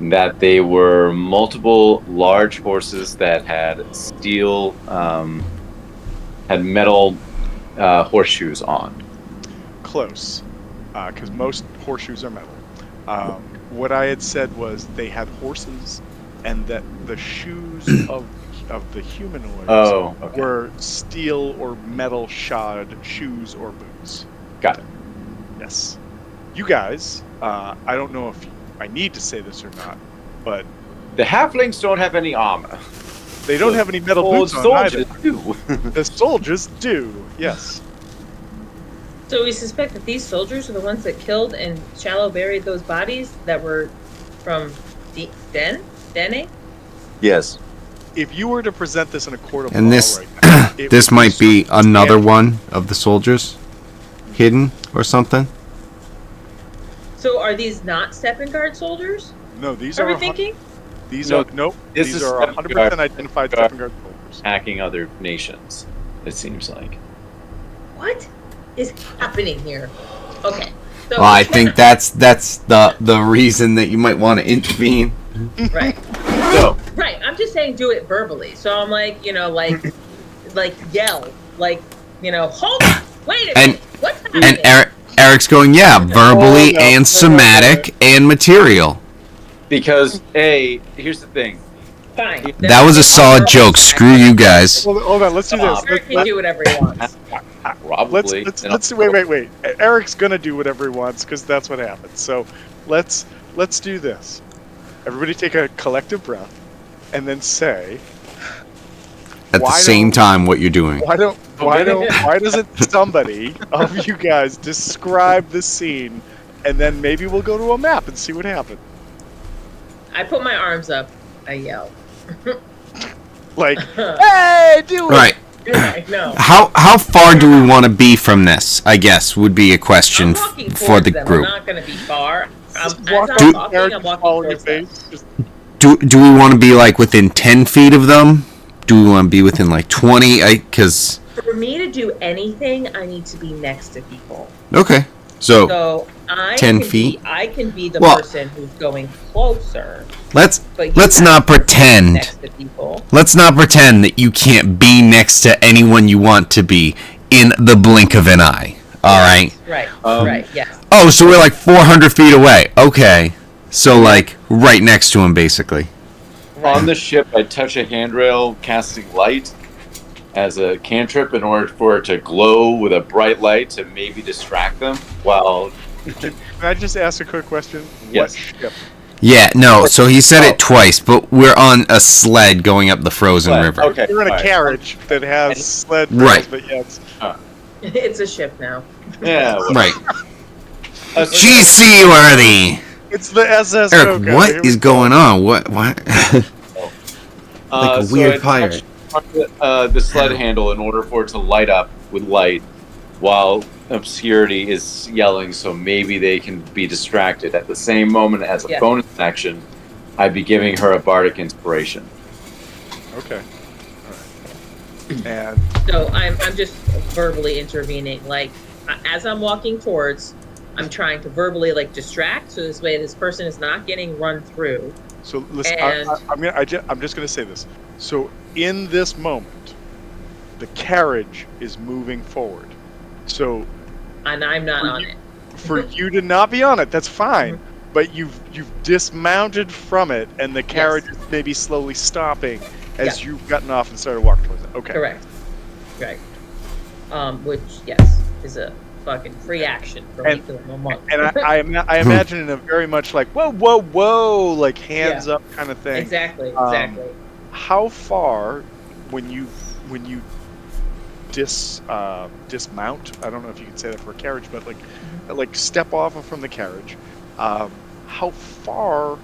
That they were multiple large horses that had steel, had metal horseshoes on. Close, because most horseshoes are metal. What I had said was they had horses, and that the shoes of the humanoids Okay. were steel or metal shod shoes or boots. Got it. Yes. You guys, I don't know if I need to say this or not, but The halflings don't have any armor. they don't have any metal Old boots on either. soldiers do. The soldiers do, yes. So we suspect that these soldiers are the ones that killed and shallow buried those bodies that were from Dene? Yes. If you were to present this in a court of And law this right now, it this would might be stand- another one of the soldiers hidden or something. So are these not Stephengard soldiers? No, these Are are we a hun- thinking? These No, are nope. this These is are 100% identified Stephengard. Stephengard soldiers. Hacking other nations, it seems like. What is happening here? Okay. So Well, I think that's the reason that you might want to intervene. right. So, Right. I'm just saying do it verbally. So I'm like, like like yell, like, hold on, wait a And- minute, what's happening? And Eric's going, yeah, verbally no, and no, somatic and material. Because here's the thing. Fine. That was a solid joke. Screw you guys. Hold on, let's do this. Eric can do whatever he wants. Probably. Let's wait. Eric's gonna do whatever he wants because that's what happens. So let's do this. Everybody take a collective breath, and then say, At the Why same don't- time, what you're doing. why doesn't somebody of you guys describe the scene, and then maybe we'll go to a map and see what happens. I put my arms up. I yell. Like, hey, do it! Right. I know. How far do we want to be from this? I guess would be a question I'm walking for towards the them. group. I'm not going to be far. Just As walk I'm up, walking, Eric, I'm just walking follow your towards them. face. Just, Do we want to be like within 10 feet of them? Do we want to be within like 20? Because For me to do anything, I need to be next to people. okay, so So I 10 can feet? I can be the Well- person who's going closer. let's But you let's have not to be pretend. next to people. Let's not pretend that you can't be next to anyone you want to be in the blink of an eye. All right. Right. Um, right. Yes. Oh, so we're like 400 feet away. Okay. So like right next to him, basically. On the ship, I touch a handrail casting light as a cantrip in order for it to glow with a bright light to maybe distract them. While can I just ask a quick question? Yes. What ship? Yeah. No. So he said it twice, but we're on a sled going up the frozen river. Okay, You're in a all right. carriage that has sled Right. rails, but yes. It's a ship now. Yeah. well, Right. uh, She's seaworthy. It's the SS Eric, Coca. Here what we is go. going on? What? Like a weird I pirate. touch the sled handle in order for it to light up with light, while obscurity is yelling, so maybe they can be distracted. At the same moment, as a Yeah. bonus action, I'd be giving her a bardic inspiration. Okay. All right. And So I'm just verbally intervening. Like as I'm walking towards, I'm trying to verbally like distract, so this way this person is not getting run through. so listen, And- I'm just gonna say this. So in this moment, the carriage is moving forward. So And I'm not on it. for you to not be on it, that's fine. But you've dismounted from it, and the carriage is maybe slowly stopping as Yeah. you've gotten off and started walking towards it. Okay. Correct. Right. Which yes is a fucking free action for me And- because I'm a monk. And I imagine in a very much like whoa, like hands up kind of thing. exactly. How far when you dismount? I don't know if you can say that for a carriage, but like step off from the carriage. How far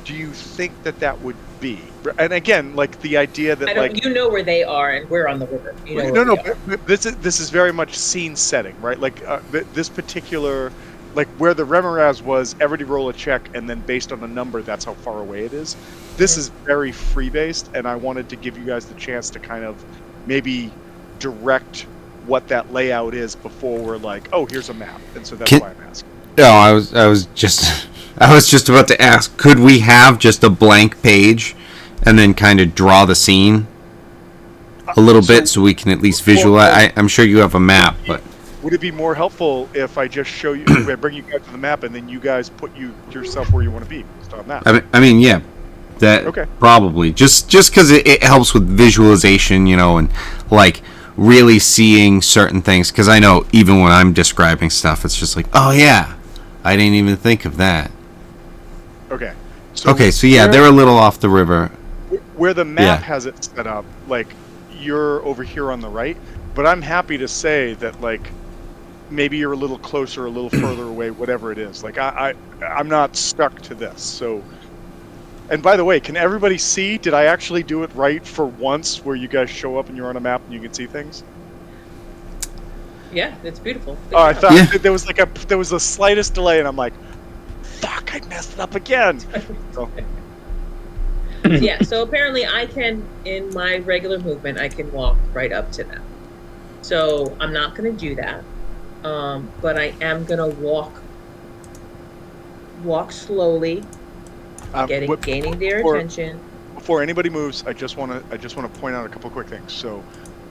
do you think that would be? And again, like the idea that I don't. like You know where they are, and we're on the river. You know no, where we are. but this is very much scene setting, right? Like this particular, like where the Remoraz was, everybody roll a check, and then based on a number, that's how far away it is. This is very free based, and I wanted to give you guys the chance to kind of maybe direct what that layout is before we're like, oh, here's a map, and so that's why I'm asking. No, I was just about to ask, could we have just a blank page and then kind of draw the scene a little bit so we can at least visualize? I'm sure you have a map, but Would it be more helpful if I just show you, I bring you guys to the map, and then you guys put yourself where you want to be based on that? I mean, yeah, that Okay. probably just because it helps with visualization, and like really seeing certain things. Because I know even when I'm describing stuff, it's just like, oh yeah, I didn't even think of that. Okay. Okay, so yeah, they're a little off the river. Where the map Yeah. has it set up, like you're over here on the right, but I'm happy to say that like maybe you're a little closer, a little further away, whatever it is. Like I'm not stuck to this. So, and by the way, can everybody see? Did I actually do it right for once, where you guys show up and you're on a map and you can see things? Yeah, it's beautiful. Good Oh, I job. thought Yeah. that there was the slightest delay, and I'm like, fuck, I messed it up again. So, Yeah, so apparently I can, in my regular movement, I can walk right up to them. So I'm not going to do that. But I am going to walk slowly, gaining their before- attention. Before anybody moves, I just want to point out a couple quick things. So,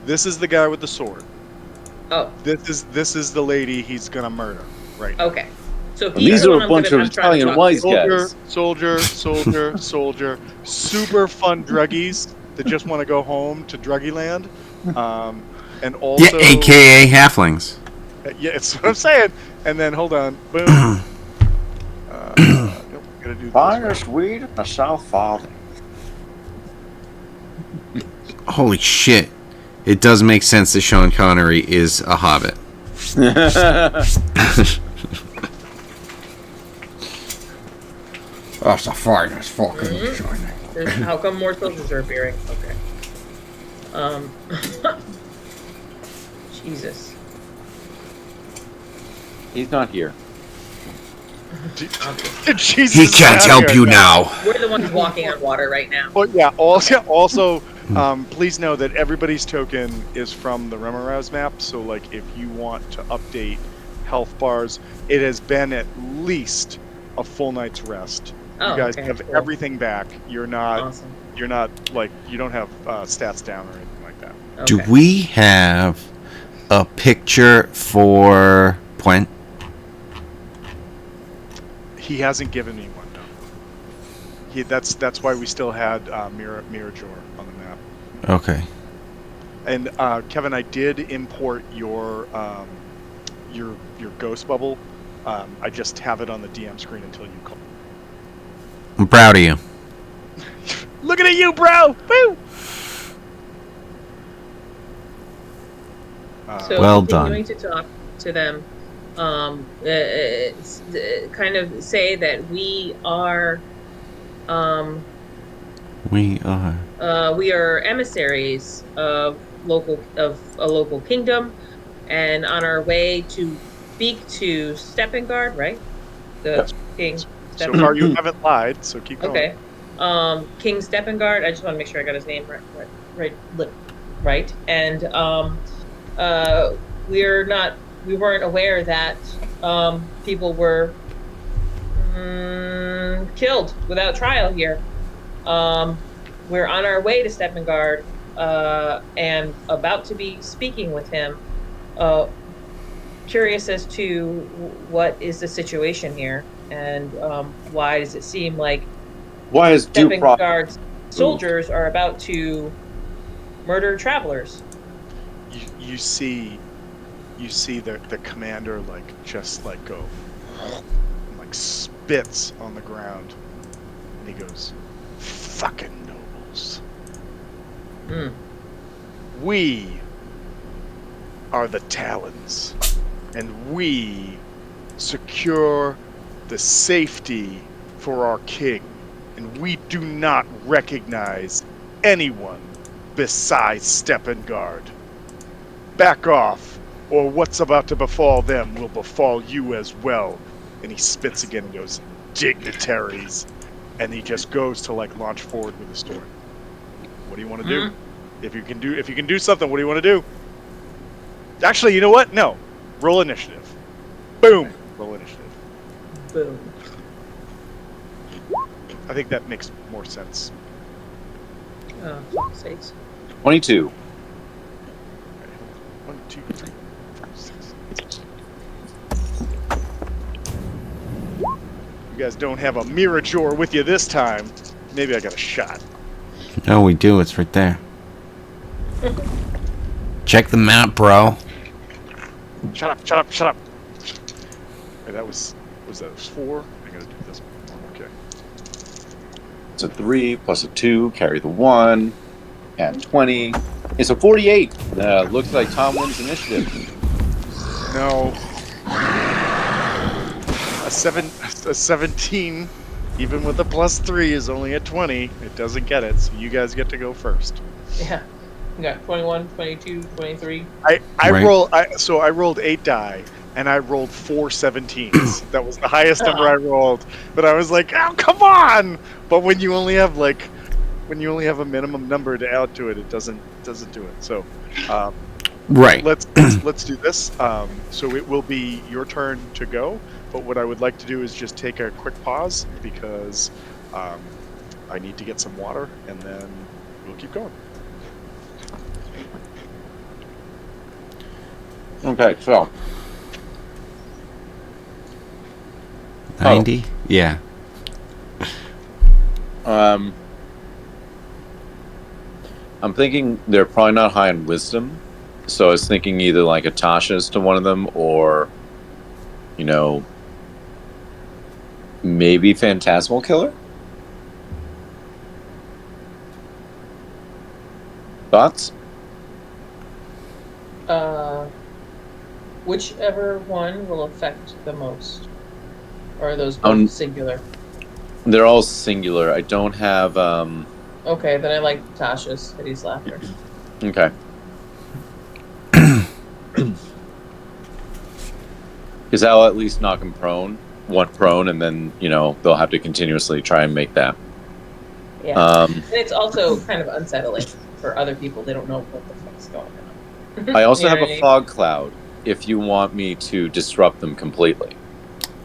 This is the guy with the sword. Oh, This is the lady he's gonna murder right now. okay. So And he's these the are one a I'm bunch gonna of I'm trying to Italian talk wise to. guys. Soldier. Super fun druggies that just want to go home to druggy land. And Yeah, also, AKA halflings. yeah, it's what I'm saying. And then hold on, boom. Nope, gotta do this Finest right. weed in the South Valley. Holy shit! It does make sense that Sean Connery is a hobbit. That's the finest fucking shiny. How come more soldiers are appearing? Okay. Jesus. He's not here. Jesus, He can't out help here. you now. We're the ones walking on water right now. Well, yeah. Also, please know that everybody's token is from the Remoraz map. So, like, if you want to update health bars, it has been at least a full night's rest. Oh, You guys okay, have cool. everything back. You're not. Awesome. You're not like you don't have stats down or anything like that. Okay. Do we have a picture for Puent? He hasn't given me one. No. That's why we still had Mirajor on the map. Okay. And Kevin, I did import your ghost bubble. I just have it on the DM screen until you call. I'm proud of you. Looking at you, bro! Woo! So Well done. continuing to talk to them, kind of say that we are We are. emissaries of a local kingdom, and on our way to speak to Steppengard, right? The Yes. king. So far, you haven't lied, so keep going. Okay. King Steppengard. I just want to make sure I got his name right. And we weren't aware that people were killed without trial here. We're on our way to Steppengard and about to be speaking with him. Curious as to what is the situation here, and why does it seem like Why is due process? Steppengard's soldiers are about to murder travelers? You see the commander just go, and spits on the ground, and he goes, "Fucking nobles. We are the Talons, and we secure the safety for our king, and we do not recognize anyone besides Steppengard. Back off, or what's about to befall them will befall you as well." And he spits again and goes, "Dignitaries." And he just goes to launch forward with the story. What do you want to do? If you can do something, what do you want to do? Actually, you know what? No. Roll initiative. Boom. Roll initiative. Boom. I think that makes more sense. Sakes. 22. 1, 2, 3, 4, 6. You guys don't have a Mirajor with you this time. Maybe I got a shot. No, we do. It's right there. Check the map, bro. Shut up. Wait, that was 4? I gotta do this one. Okay. It's a 3 plus a 2, carry the 1, and 20. It's a 48. Looks like Tom wins initiative. No. A 17, even with a +3, is only a 20. It doesn't get it, so you guys get to go first. Yeah. We got 21, 22, 23. I Right. rolled 8 die, and I rolled 4 17s. That was the highest number I rolled. But I was like, oh, come on! But when you only have a minimum number to add to it, it doesn't do it. So, Right. let's do this. So it will be your turn to go. But what I would like to do is just take a quick pause because I need to get some water, and then we'll keep going. Okay, so 90? Yeah. I'm thinking they're probably not high in wisdom, so I was thinking either like Atasha's to one of them, or maybe Phantasmal Killer. Thoughts? Whichever one will affect the most, or are those both singular? They're all singular. I don't have. Okay, then I like Tasha's Eddie's laughter. Okay. Because that'll at least knock them one prone, and then they'll have to continuously try and make that. Yeah, and it's also kind of unsettling for other people. They don't know what the fuck's going on. I also have a fog cloud if you want me to disrupt them completely.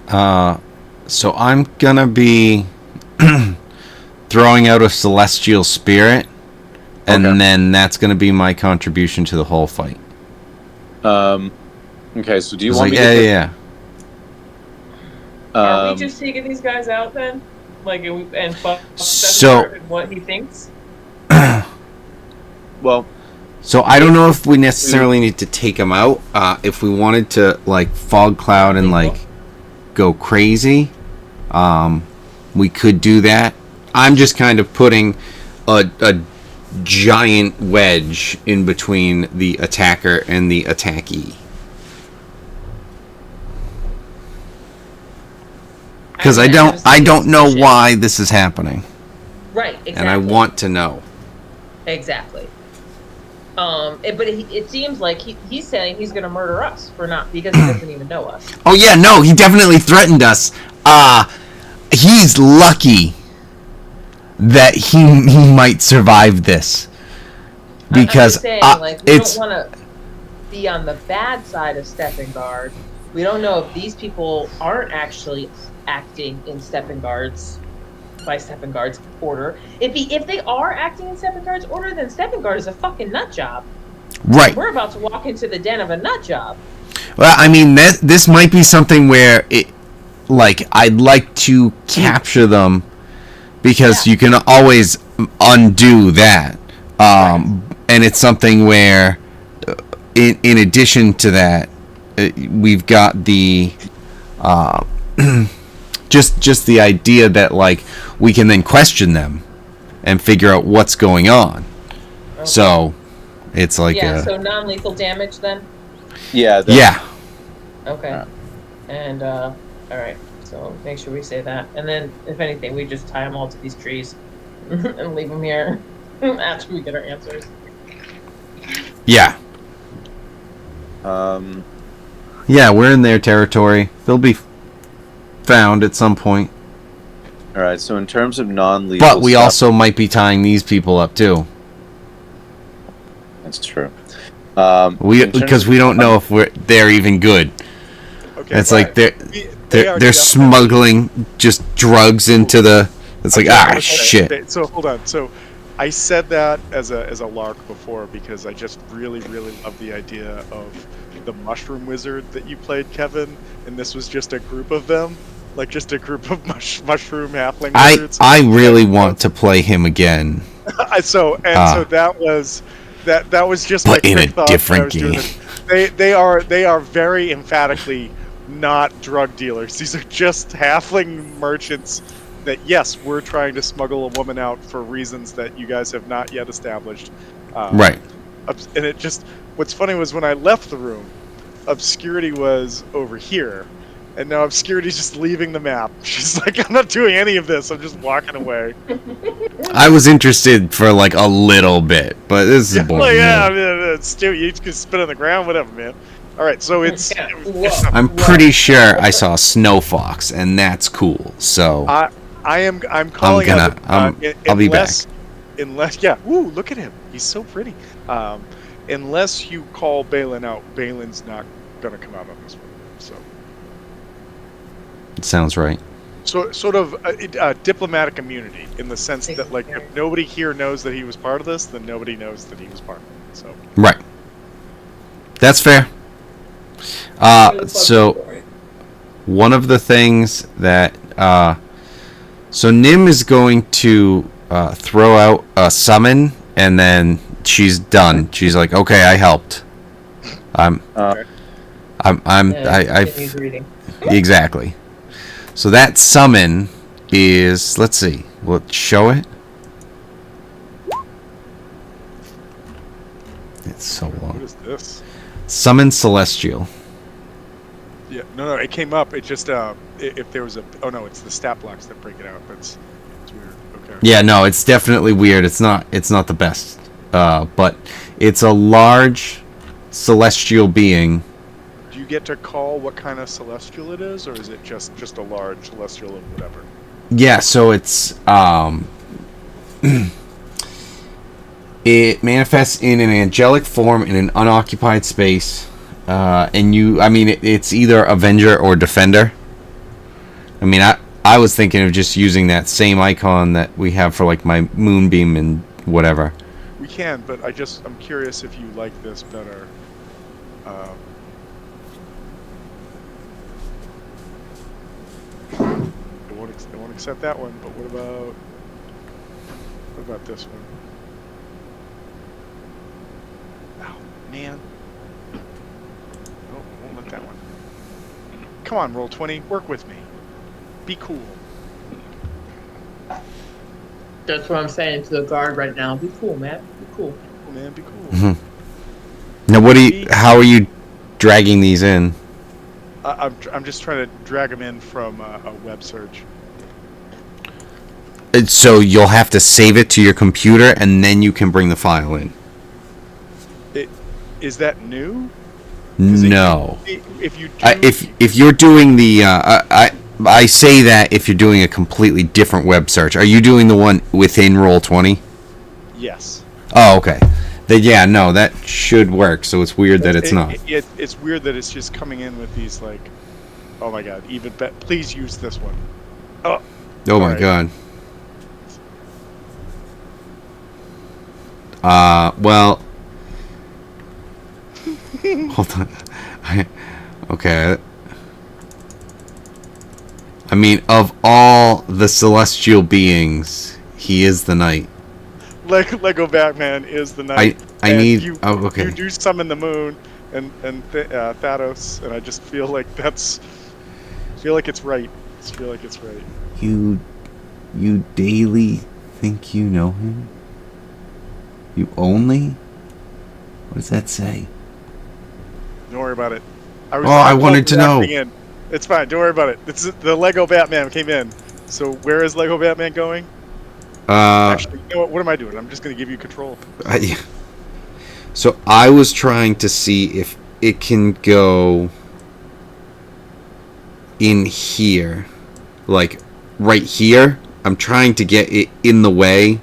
So I'm gonna be throwing out a celestial spirit, and then that's gonna be my contribution to the whole fight. Okay, so do you want me to... Yeah. Are we just taking these guys out then? Like, and fuck what he thinks? Well... So I don't know if we necessarily need to take him out. If we wanted to, like, fog cloud and, like, go crazy, we could do that. I'm just kind of putting a giant wedge in between the attacker and the attackee. Because I don't know why this is happening. Right, exactly. And I want to know. Exactly. But it seems like he's saying he's going to murder us because he doesn't even know us. Oh yeah, no, he definitely threatened us. He's lucky that he might survive this, because I'm saying, like, we don't want to be on the bad side of Steppengard. We don't know if these people aren't actually acting in Steppengard's by Steppengard's order. If they are acting in Steppengard's order, then Steppengard is a fucking nut job. Right. We're about to walk into the den of a nut job. Well, I mean, this might be something where I'd like to capture them, because you can always undo that. And it's something where, in addition to that, we've got the just the idea that, like, we can then question them and figure out what's going on. Okay. So it's like so non-lethal damage then. Yeah. Okay. And all right. So make sure we say that, and then if anything, we just tie them all to these trees and leave them here after we get our answers. Yeah. Yeah, we're in their territory. They'll be found at some point. All right. So in terms of non-lethal, but we also might be tying these people up too. That's true. Because we don't know if they're even good. Okay. It's like they're smuggling just drugs into the. It's like shit. So hold on. So I said that as a lark before, because I just really love the idea of the mushroom wizard that you played, Kevin, and this was just a group of them, like just a group of mushroom halfling wizards. I really want to play him again. So that was just my in a different game. They are very emphatically not drug dealers. These are just halfling merchants that, yes, we're trying to smuggle a woman out for reasons that you guys have not yet established. Right. And it just, what's funny was when I left the room, Obscurity was over here, and now Obscurity's just leaving the map. She's like, I'm not doing any of this, I'm just walking away. I was interested for like a little bit, but this is boring. I mean, it's stupid. You can spit on the ground, whatever, man. All right, so it's. I'm pretty sure I saw a snow fox, and that's cool. So I'm calling out. I'll be back. Unless, ooh, look at him. He's so pretty. Unless you call Balin out, Balin's not gonna come out on this one. So. It sounds right. So sort of diplomatic immunity, in the sense that, like, if nobody here knows that he was part of this, then nobody knows that he was part of it. So. Right. That's fair. So one of the things that so Nim is going to throw out a summon, and then she's done. She's like, okay, I helped. I'm exactly. So that summon is, let's see, we'll show it. It's so long. What is this? Summon Celestial. Yeah, no, it came up. It just if there was a no, it's the stat blocks that break it out. It's weird. Okay. Yeah, no, it's definitely weird. It's not the best. But it's a large celestial being. Do you get to call what kind of celestial it is, or is it just a large celestial of whatever? Yeah, so it's it manifests in an angelic form in an unoccupied space, and it's either Avenger or Defender. I mean, I was thinking of just using that same icon that we have for like my Moonbeam and whatever. We can, but I'm curious if you like this better. It won't accept that one, but what about this one? Oh, man. Oh, I won't let that one. Come on, Roll20, work with me. Be cool. That's what I'm saying to the guard right now. Be cool, man. Be cool. Cool, man, be cool. Mm-hmm. Now, how are you dragging these in? I'm just trying to drag them in from a web search. So you'll have to save it to your computer, and then you can bring the file in. Is that new? No. If you if you're doing the I say that if you're doing a completely different web search. Are you doing the one within Roll20? Yes. Oh, okay. Then yeah, no, that should work. So it's weird that it's not. It's weird that it's just coming in with these like, oh my god, even please use this one. Oh my god. Well, hold on. Okay. I mean, of all the celestial beings, he is the knight. Lego Batman is the knight. Okay. You do summon the moon and Thanos, and I just feel like it's right. You daily think you know him? You only? What does that say? Don't worry about it. I wanted to know. It's fine. Don't worry about it. The Lego Batman came in. So where is Lego Batman going? Actually, you know what? What am I doing? I'm just going to give you control. So I was trying to see if it can go in here, like right here. I'm trying to get it in the way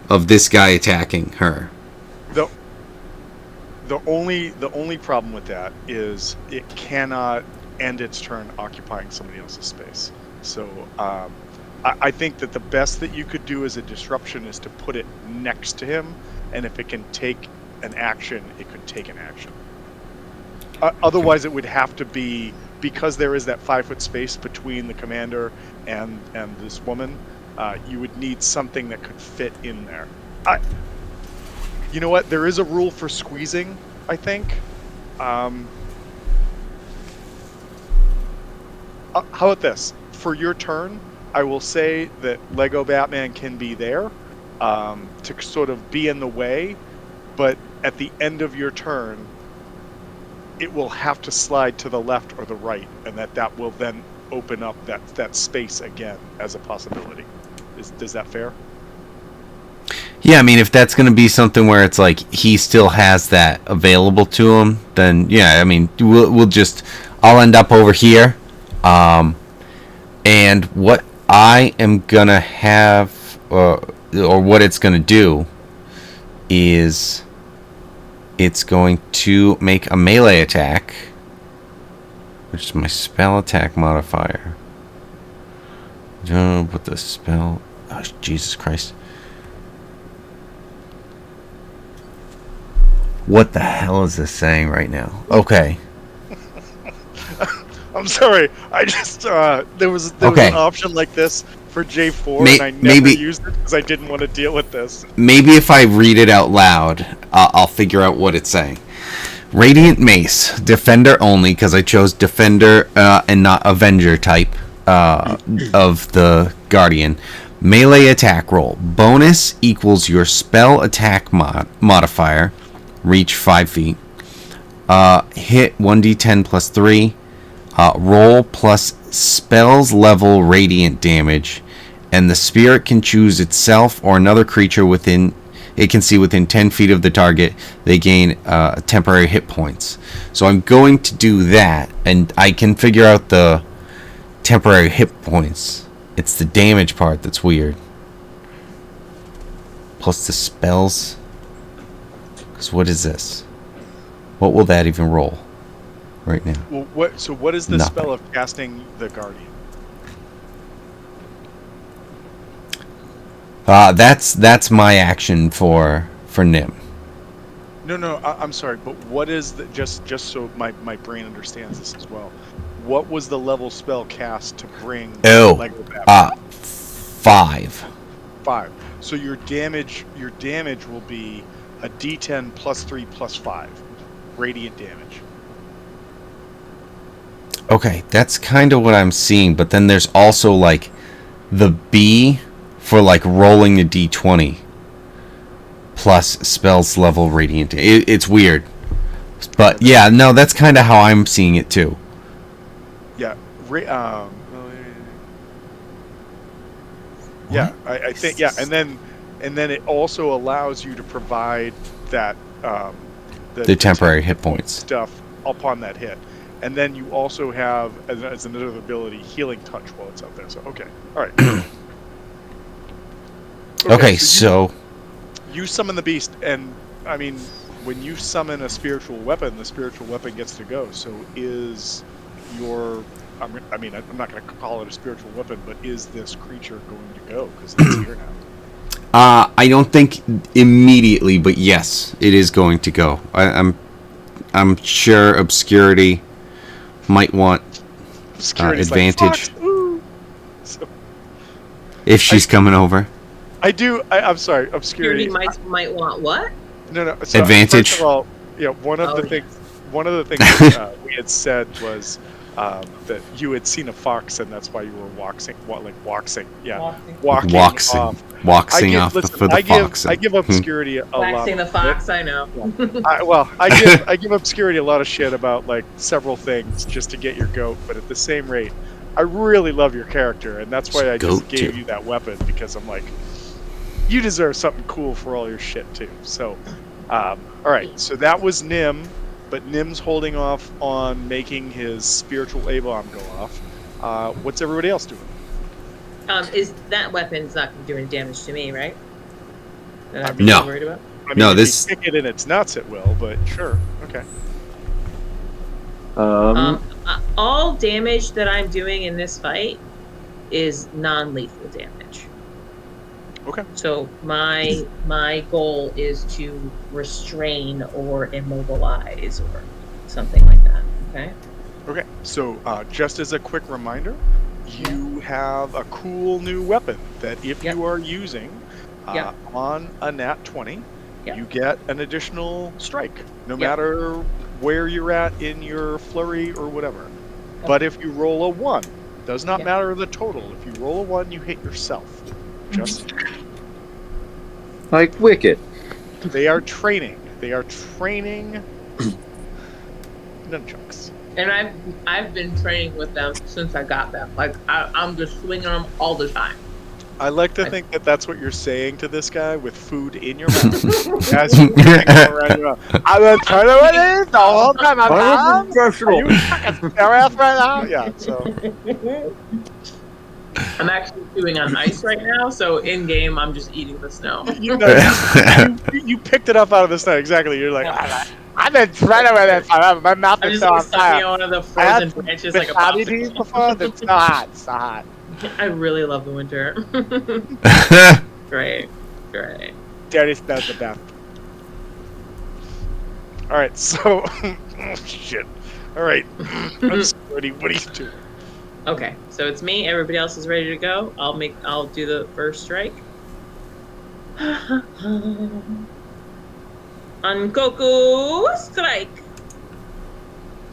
of this guy attacking her. The only problem with that is it cannot end its turn occupying somebody else's space. So I think that the best that you could do as a disruption is to put it next to him, and if it can take an action, it could take an action. Otherwise, it would have to be, because there is that 5-foot space between the commander and this woman. You would need something that could fit in there. You know what? There is a rule for squeezing, I think. How about this? For your turn, I will say that Lego Batman can be there to sort of be in the way, but at the end of your turn, it will have to slide to the left or the right, and that will then open up that space again as a possibility. Is that fair? Yeah, I mean, if that's going to be something where it's like he still has that available to him, then yeah, I mean, I'll end up over here, and what I am gonna have, or what it's gonna do, is it's going to make a melee attack, which is my spell attack modifier. With the spell, oh, Jesus Christ. What the hell is this saying right now? Okay. I'm sorry. I just there was Okay. an option like this for J4, May- and I never maybe- used it because I didn't want to deal with this. Maybe if I read it out loud, I'll figure out what it's saying. Radiant Mace, Defender only, because I chose Defender and not Avenger type of the Guardian. Melee attack roll. Bonus equals your spell attack modifier. Reach 5 feet. Hit 1d10 plus 3. Roll plus spells level radiant damage. And the spirit can choose itself or another creature within it can see within 10 feet of the target. They gain temporary hit points. So I'm going to do that, and I can figure out the temporary hit points. It's the damage part that's weird. Plus the spells. Because what is this? What will that even roll right now? Well, what is the Nothing. spell of casting the Guardian? That's my action for Nim. No, I'm sorry, but what is the just so my brain understands this as well? What was the level spell cast to bring Lego back? 5. 5. So your damage will be a D10 plus 3 plus 5 radiant damage. Okay, that's kind of what I'm seeing, but then there's also like the B for like rolling a d20 plus spells level radiant. It's weird, but yeah, no, that's kind of how I'm seeing it too. Yeah, yeah, I think and then it also allows you to provide that The temporary hit points stuff upon that hit, and then you also have as another ability healing touch while it's out there. So okay, all right. Okay, so you summon the beast, and I mean, when you summon a spiritual weapon, the spiritual weapon gets to go. So is your, I'm not going to call it a spiritual weapon, but is this creature going to go? Because it's here now. I don't think immediately, but yes, it is going to go. I'm sure Obscurity might want Obscurity's advantage like, "Ooh." So, if she's coming over. I'm sorry, Obscurity. Security might want what? No. So Advantage. First of all, yeah, one of the things we had said was that you had seen a fox, and that's why you were walking off. Waxing off for the fox. I give Obscurity a lot. Waxing the fox, I know. I give Obscurity a lot of shit about like several things just to get your goat, but at the same rate, I really love your character, and that's why I just gave you that weapon, because I'm like, you deserve something cool for all your shit too. So, all right. So that was Nim, but Nim's holding off on making his spiritual A-bomb go off. What's everybody else doing? Is that weapon's not going to do any damage to me, right? No. Worried about? I mean, No, if this- you kick it in its nuts, it will. But sure, okay. All damage that I'm doing in this fight is non-lethal damage. Okay. So my goal is to restrain or immobilize or something like that. Okay. Okay. So just as a quick reminder, you have a cool new weapon that if you are using on a nat 20, you get an additional strike, no matter where you're at in your flurry or whatever. But if you roll a 1, does not matter the total. If you roll a 1, you hit yourself. Just like Wicked. They are training nunchucks. And I've been training with them since I got them. Like I'm just swinging them all the time. I like to think that that's what you're saying to this guy with food in your mouth. As you hang around your mouth. I've been training with this the whole time. Are you fucking serious right now? Yeah. So I'm actually chewing on ice right now, so in game I'm just eating the snow. you picked it up out of the snow. Exactly. You're like, I've been training with this. My mouth is so I'm just sucking on one of the frozen branches like a popsicle. Before. It's so hot. It's so hot. I really love the winter. Great. Daddy smells the best. All right, so shit. All right. Ready? What are you doing? Okay, so it's me. Everybody else is ready to go. I'll do the first strike. Unkoku strike.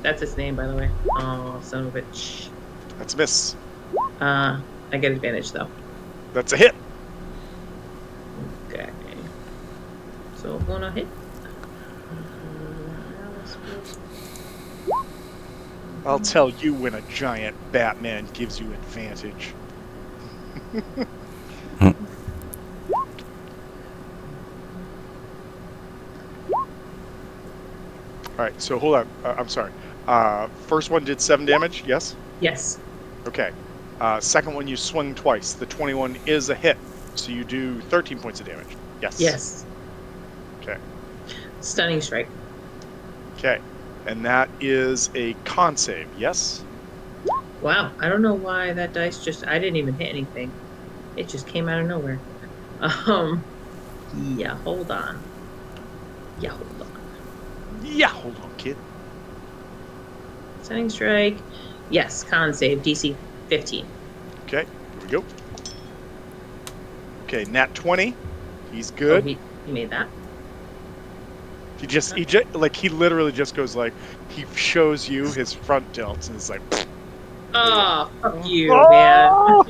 That's its name, by the way. Oh, son of a bitch. That's a miss. I get advantage though. That's a hit. Okay. So I'm gonna hit. I'll tell you when a giant Batman gives you advantage. All right, so hold on. I'm sorry. First one did 7 damage, yes? Yes. Okay. Second one, you swung twice. The 21 is a hit, so you do 13 points of damage. Yes. Yes. Okay. Stunning strike. Okay. And that is a con save, yes? Wow. I don't know why that dice I didn't even hit anything. It just came out of nowhere. Yeah, hold on. Yeah, hold on. Yeah, hold on, kid. Stunning strike. Yes, con save, DC 15. Okay, here we go. Okay, nat 20. He's Oh, good. he made that. He literally just goes like, he shows you his front tilts and it's like, Oh, fuck you, man.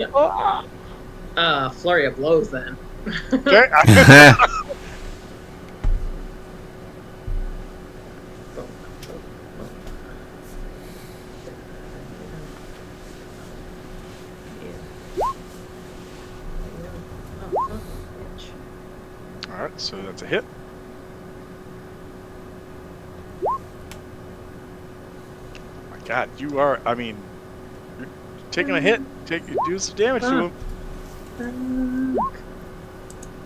Flurry of blows then. okay. All right, so that's a hit. My God, you are. I mean, you're taking a hit. Do some damage to him.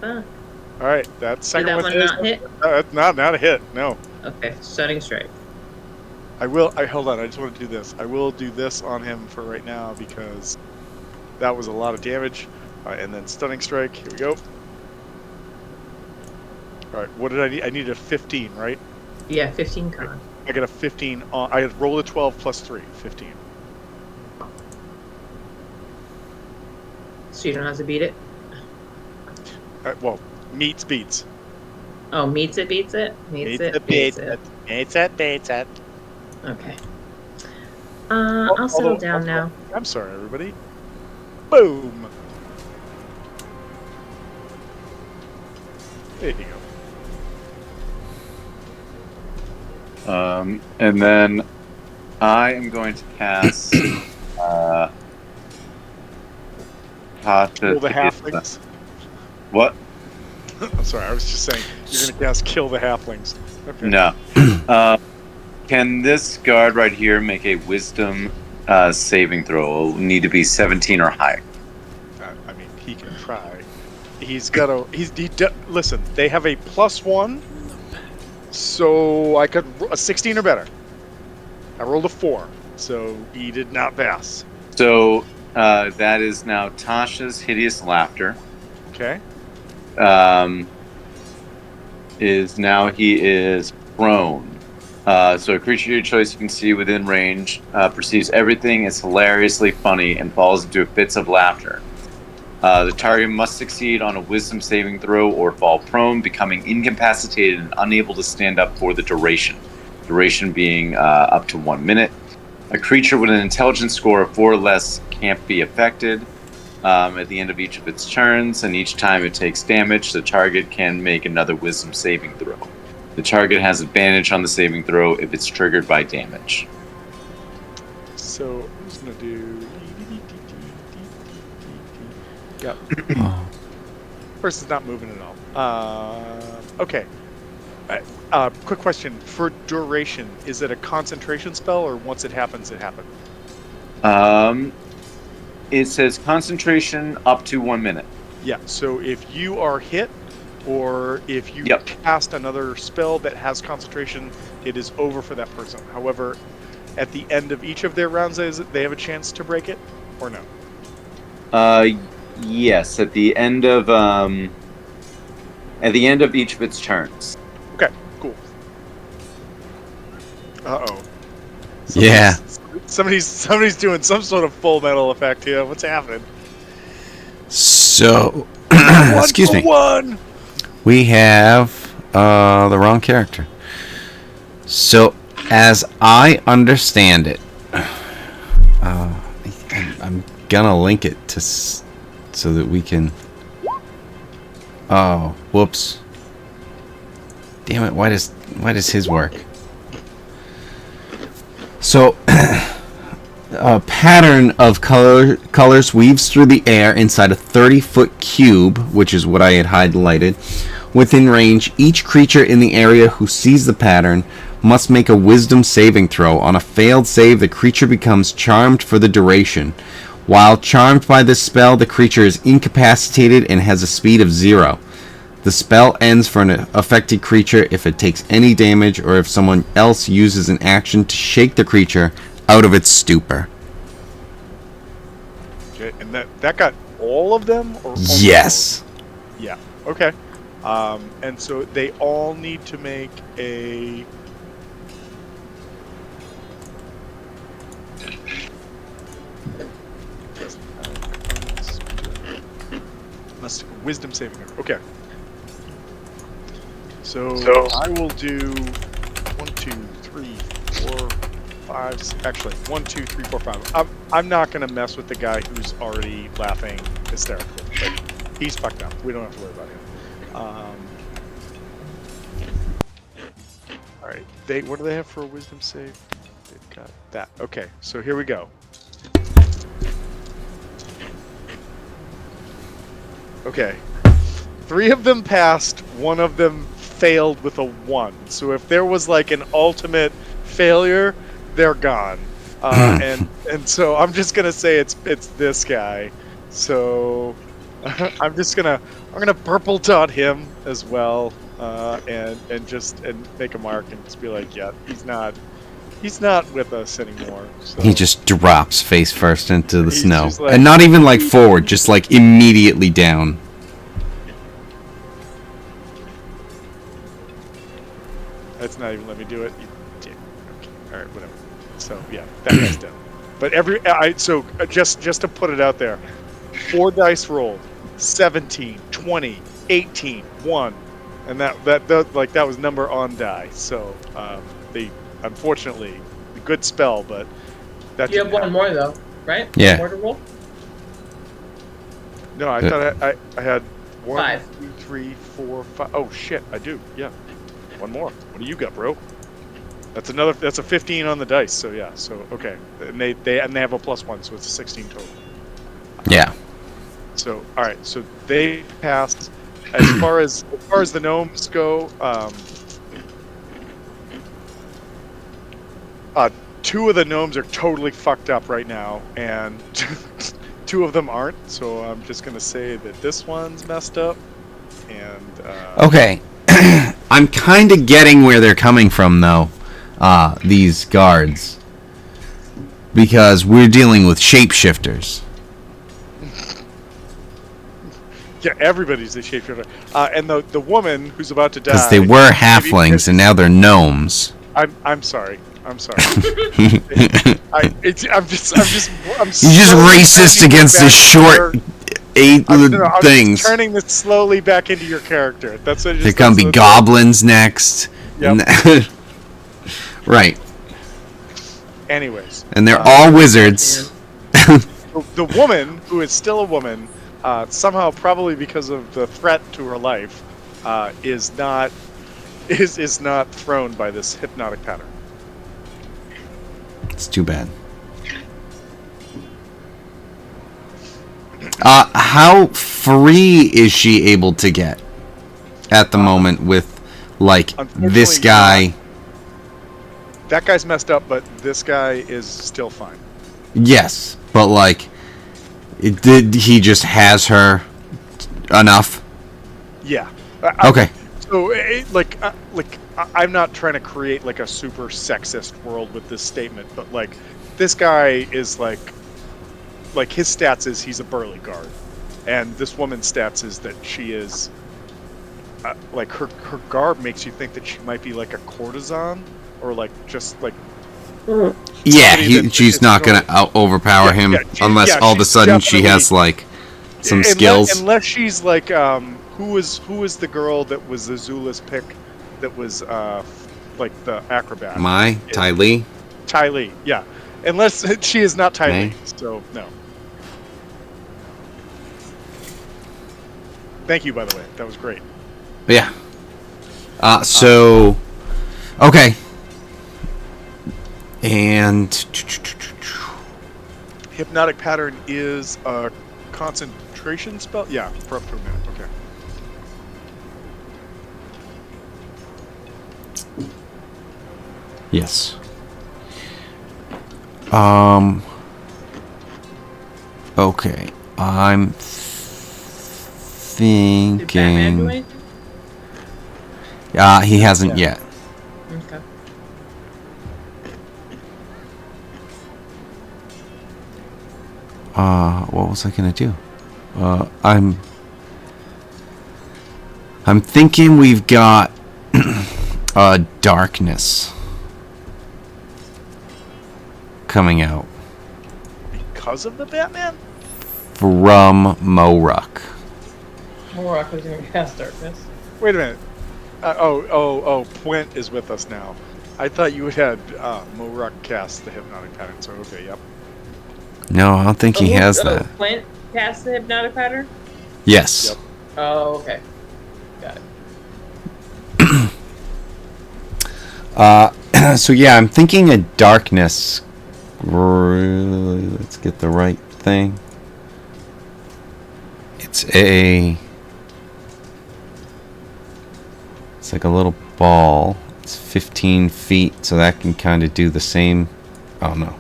Fuck. All right, that second Did that one not hit? That's not a hit. No. Okay, stunning strike. Hold on. I just want to do this. I will do this on him for right now because that was a lot of damage. All right, and then stunning strike. Here we go. All right, what did I need? I needed a 15, right? Yeah, 15 con. I got a 15 on. I rolled a 12 plus 3, 15. So you don't have to beat it? Well, meets beats. Oh, meets it, beats it? Meets it, beats it. Meets it, beats it. Okay. I'll settle down now. I'm sorry, everybody. Boom. There you go. And then I am going to cast Kill the halflings. What? I'm sorry, I was just saying you're going to cast kill the halflings. Okay. No. Can this guard right here make a wisdom saving throw? It'll need to be 17 or higher. I mean, he can try. He's got listen, they have a +1, so I could a 16 or better. I rolled a 4, so he did not pass. So that is now Tasha's hideous laughter. Okay. He is prone. So a creature of your choice you can see within range perceives everything as hilariously funny and falls into fits of laughter. The target must succeed on a wisdom saving throw or fall prone, becoming incapacitated and unable to stand up for the duration. Duration being up to 1 minute. A creature with an intelligence score of 4 or less can't be affected at the end of each of its turns, and each time it takes damage, the target can make another wisdom saving throw. The target has advantage on the saving throw if it's triggered by damage. So I'm just going to do... Yep. Person's not moving at all. Okay. Quick question. For duration, is it a concentration spell, or once it happens, it happens? It says concentration up to 1 minute. Yeah, so if you are hit, or if you cast another spell that has concentration, it is over for that person. However, at the end of each of their rounds, they have a chance to break it, or no? Yes, at the end of each of its turns. Okay, cool. Uh-oh. Yeah. Somebody's doing some sort of Full Metal effect here. What's happening? So, One excuse for me. One. We have the wrong character. So, as I understand it, I'm gonna link it to so that we can. Oh, whoops! Damn it! Why does his work? So, a pattern of colors weaves through the air inside a 30-foot cube, which is what I had highlighted. Within range, each creature in the area who sees the pattern must make a wisdom saving throw. On a failed save, the creature becomes charmed for the duration. While charmed by this spell, the creature is incapacitated and has a speed of 0. The spell ends for an affected creature if it takes any damage or if someone else uses an action to shake the creature out of its stupor. Okay, and that got all of them? Or Yes. Yeah. Okay. And so they all need to make a. Wisdom saving throw. Okay. So I will do 1, 2, 3, 4, 5. Actually, 1, 2, 3, 4, 5. I'm not gonna mess with the guy who's already laughing hysterically. Like, he's fucked up. We don't have to worry about him. All right. What do they have for a wisdom save? They've got that. Okay. So here we go. Okay. 3 of them passed. 1 of them failed with a 1. So if there was like an ultimate failure, they're gone. And so I'm just gonna say it's this guy. So I'm gonna purple dot him as well, and make a mark and just be like, yeah, he's not with us anymore. So. He just drops face first into the snow. Like, and not even like forward, just like immediately down. That's not even let me do it. You dick. Okay. All right, whatever. So yeah, that guy's done. But just to put it out there, 4 dice rolled, 17, 20, 18, 1, and that was number on die. So they unfortunately a good spell, but that You have one more though, right? Yeah. One more to roll. No, I thought I had 1, 5. 2, 3, 4, 5. Oh shit, I do. Yeah, one more. What do you got, bro? That's a 15 on the dice. So yeah. So okay, and they have a +1, so it's a 16 total. Yeah. So all right. So they passed. As far as the gnomes go, 2 of the gnomes are totally fucked up right now, and 2 of them aren't. So I'm just gonna say that this one's messed up. And Okay. I'm kind of getting where they're coming from, though. These guards, because we're dealing with shapeshifters. yeah, everybody's a shapeshifter. And the woman who's about to die. Because they were halflings and now they're gnomes. I'm sorry. I'm sorry. I'm You're just slowly racist turning against back the into short I'm things. just turning this slowly back into your character. That's what. They're gonna be goblins next. Yep. Right. Anyways, And they're all wizards. the woman, who is still a woman, somehow probably because of the threat to her life, is not thrown by this hypnotic pattern. It's too bad. How free is she able to get at the moment with, like, this guy? That guy's messed up, but this guy is still fine. Yes, but, like, he just has her enough? Yeah. Okay. So, I'm not trying to create, like, a super sexist world with this statement, but, like, this guy is, like his stats is he's a burly guard, and this woman's stats is that she is her garb makes you think that she might be like a courtesan, or like just like Yeah, somebody that she's is not going- gonna overpower him Yeah, unless yeah, all of a she's sudden she has definitely- like some skills. Unless she's like, who was the girl that was Azula's pick, that was like the acrobat? Ty Lee. Ty Lee, yeah. Unless she is not Ty May? Lee, so no. Thank you, by the way. That was great. Yeah. So, okay. And Hypnotic pattern is a concentration spell. Yeah, for up to a minute. Okay. yes. Okay. I'm Did Batman do thinking. anything? He hasn't yet. Okay. What was I gonna do? I'm thinking we've got darkness coming out Because of the Batman? from Moruk. Morok was going to cast darkness. Wait a minute. Puent is with us now. I thought you had Moruk cast the hypnotic pattern. So okay, yep. No, I don't think he has that. Flint cast the hypnotic pattern? Yes. Yep. Oh, okay. Got it. So yeah, I'm thinking a darkness. Let's get the right thing. It's like a little ball. It's 15 feet, so that can kind of do the same. Oh no.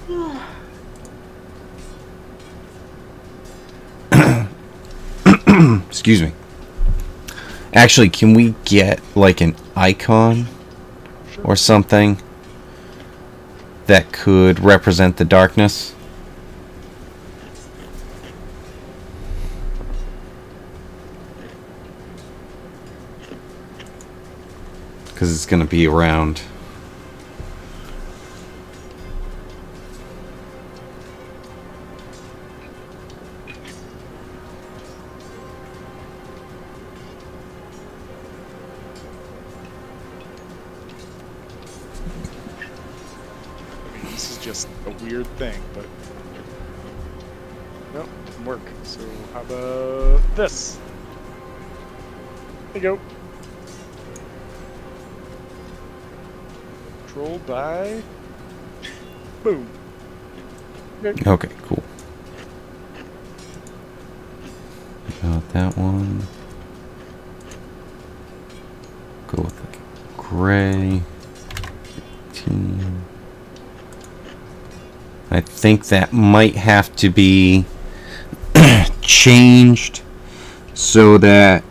Excuse me. Actually, can we get like an icon or something that could represent the darkness? Because it's going to be around. I mean, this is just a weird thing, but nope, didn't work. So how about this? There you go. Controlled by. Boom. Okay. Okay, cool. Got that one. Go with the gray. 15. I think that might have to be changed so that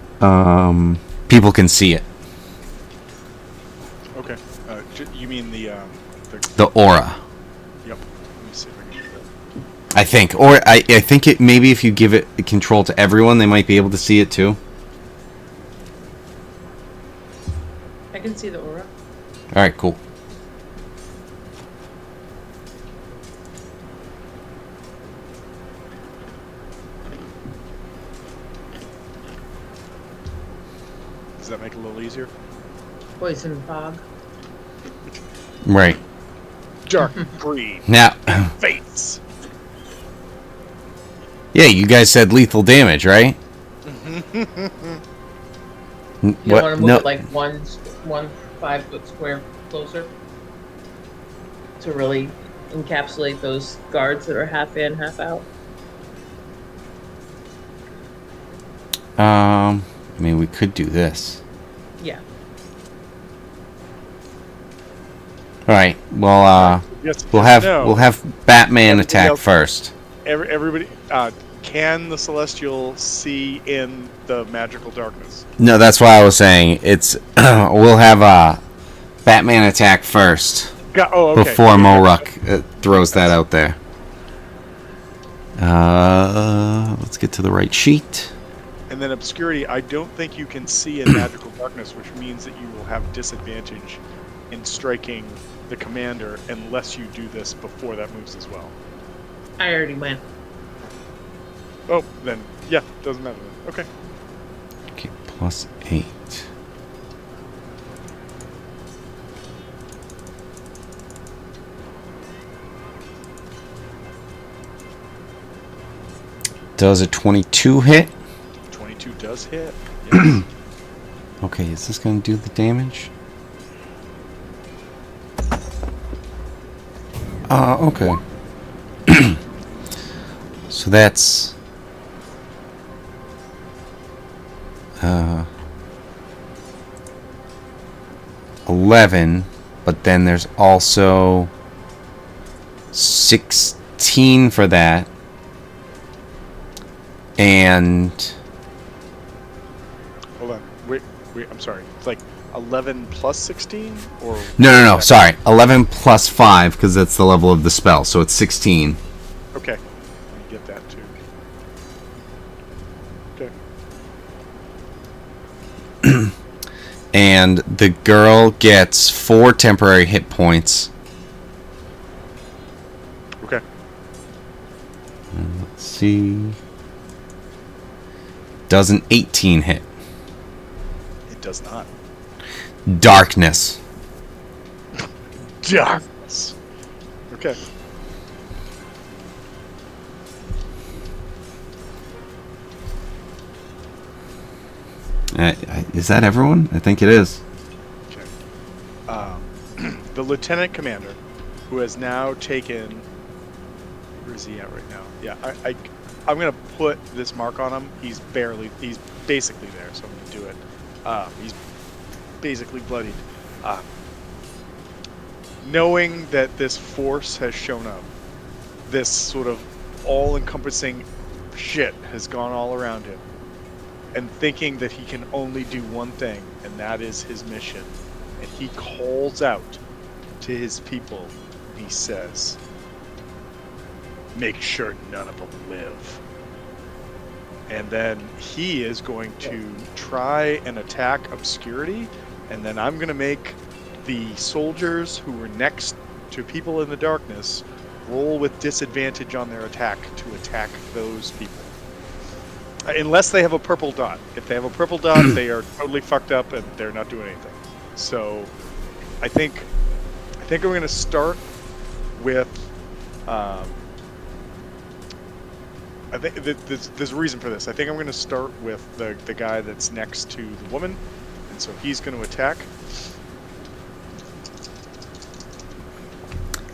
people can see it. Okay. You mean the The aura. Yep. Let me see if I can do that. I think. Or I think it maybe if you give it control to everyone, they might be able to see it too. I can see the aura. Alright, cool. Does that make it a little easier? Poison fog. Right. Dark green Now, face. yeah, you guys said lethal damage, right? You don't want to move it like one 5 foot square closer to really encapsulate those guards that are half in, half out. I mean, we could do this. Yeah. All right. Well, Yes, we'll yes, have no. we'll have Batman Everybody attack else- first. Everybody, can the Celestial see in the magical darkness? No, that's why I was saying it's. We'll have Batman attack first Okay. before Moruk throws that out there. Let's get to the right sheet. And then obscurity, I don't think you can see in magical darkness, which means that you will have disadvantage in striking the commander unless you do this before that moves as well. I already went. Oh, then yeah, doesn't matter. Then. Okay. Okay, +8. Does a 22 hit? 22 does hit. Yes. Okay, is this going to do the damage? Okay. So that's 11, but then there's also 16 for that. And Hold on. Wait. I'm sorry. It's like 11 plus 16, or no, sorry. 11 plus 5, because that's the level of the spell, so it's 16. Okay. Let me get that too. Okay. And the girl gets 4 temporary hit points. Okay. Let's see. Does an 18 hit? It does not. Darkness. Darkness. Okay. Is that everyone? I think it is. Okay. The lieutenant commander, who has now taken. Where is he at right now? Yeah, I'm gonna put this mark on him. He's basically there, so I'm gonna do it. He's basically bloodied. Knowing that this force has shown up, this sort of all-encompassing shit has gone all around him, and thinking that he can only do one thing, and that is his mission, and he calls out to his people. He says, "Make sure none of them live." And then he is going to try and attack obscurity, and then I'm going to make the soldiers who were next to people in the darkness roll with disadvantage on their attack to attack those people. Unless they have a purple dot. If they have a purple dot, they are totally fucked up and they're not doing anything. So I think I'm going to start with I think there's a reason for this. I think I'm going to start with the guy that's next to the woman, and so he's going to attack.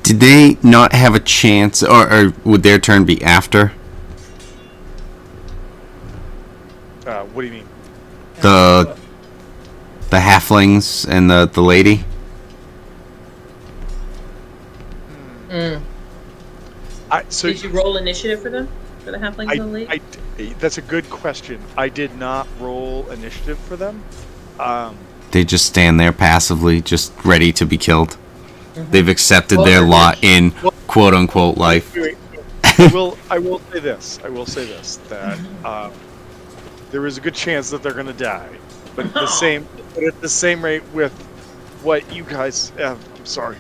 Did they not have a chance, or would their turn be after? What do you mean? The halflings and the lady? Did you roll initiative for them? For the halflings and the lady? That's a good question. I did not roll initiative for them. They just stand there passively, just ready to be killed. They've accepted their lot in quote-unquote life. Wait. I will say this. That there is a good chance that they're going to die, but at the same rate with what you guys have. I'm sorry.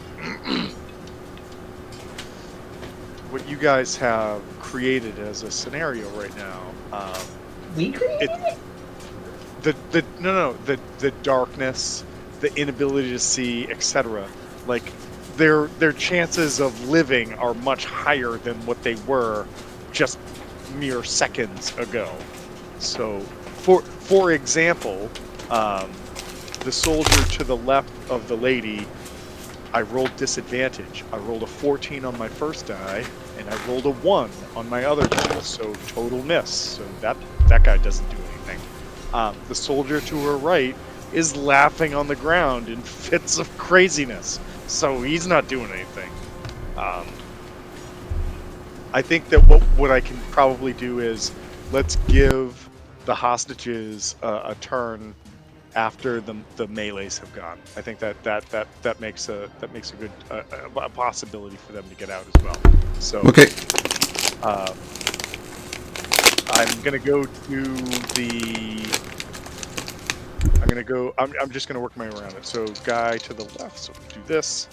What you guys have created as a scenario right now. We created it? The darkness, the inability to see, etc. Like their chances of living are much higher than what they were just mere seconds ago. So, for example, the soldier to the left of the lady, I rolled disadvantage. I rolled a 14 on my first die, and I rolled a 1 on my other die, so total miss. So that guy doesn't do anything. The soldier to her right is laughing on the ground in fits of craziness, so he's not doing anything. I think that what I can probably do is let's give the hostages a turn after the melees have gone. I think that makes a good a possibility for them to get out as well. So Okay. I'm gonna go to the. I'm just gonna work my way around it. So guy to the left. So do this.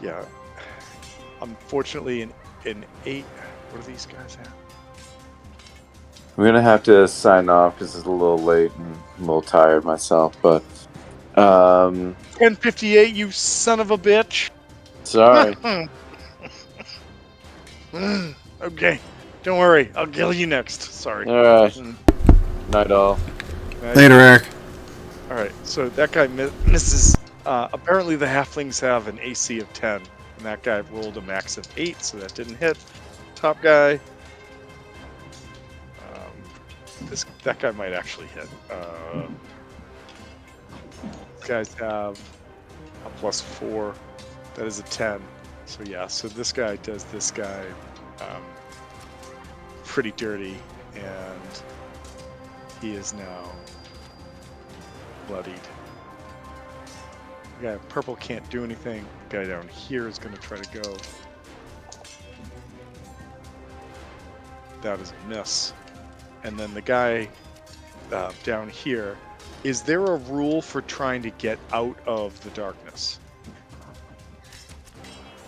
Yeah. Unfortunately, in 8. What do these guys have? I'm gonna have to sign off because it's a little late and I'm a little tired myself. But 10:58. You son of a bitch. sorry. Okay. Don't worry. I'll kill you next. Sorry. All right. Mm. Night all. Later, Eric. All right. So that guy misses. Apparently, the halflings have an AC of 10, and that guy rolled a max of 8, so that didn't hit. Top guy. That guy might actually hit. These guys have a +4. That is a 10. So yeah. So this guy does this guy pretty dirty, and he is now bloodied. The guy in purple can't do anything. The guy down here is going to try to go. That is a miss. And then the guy down here, is there a rule for trying to get out of the darkness?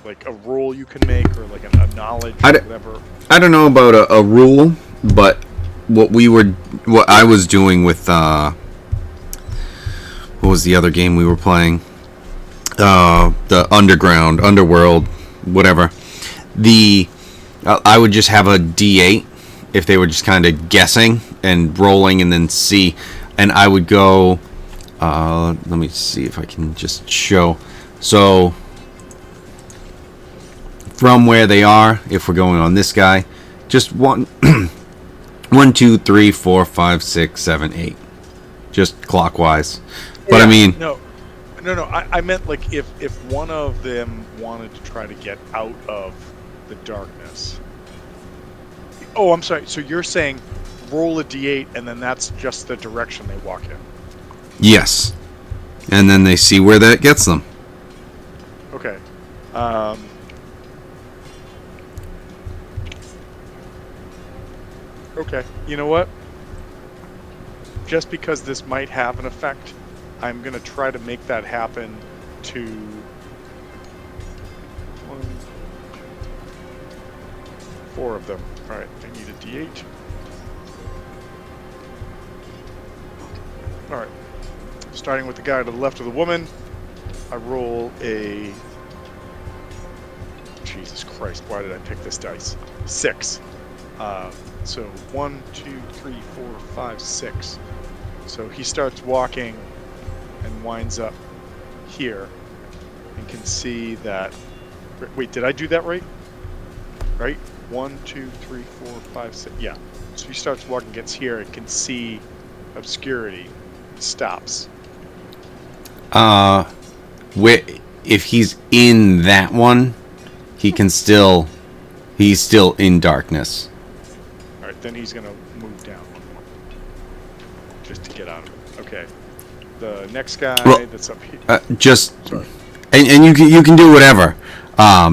Like a rule you can make, or like a knowledge, or whatever? I don't know about a rule, but what I was doing with what was the other game we were playing? The underworld, whatever. I would just have a D8 if they were just kind of guessing and rolling, and then see, and I would go. Let me see if I can just show. So from where they are, if we're going on this guy, just 1, 2, 3, 4, 5, 6, 7, 8, just clockwise. But I mean, no. I meant like if one of them wanted to try to get out of the darkness. Oh, I'm sorry. So you're saying roll a d8 and then that's just the direction they walk in. yes, and then they see where that gets them. Okay. Okay. You know what? Just because this might have an effect, I'm going to try to make that happen to 4 of them. All right, I need a d8. All right, starting with the guy to the left of the woman, I roll a... Jesus Christ, why did I pick this dice? 6. So 1, 2, 3, 4, 5, 6. So he starts walking and winds up here and can see that... Wait, did I do that right? Right? 1, 2, 3, 4, 5, 6. Yeah. So he starts walking, gets here, and can see obscurity. Stops. If he's in that one, he's still in darkness. All right, then he's gonna move down just to get out of it. Okay. The next guy that's up here. Sorry. And you can do whatever.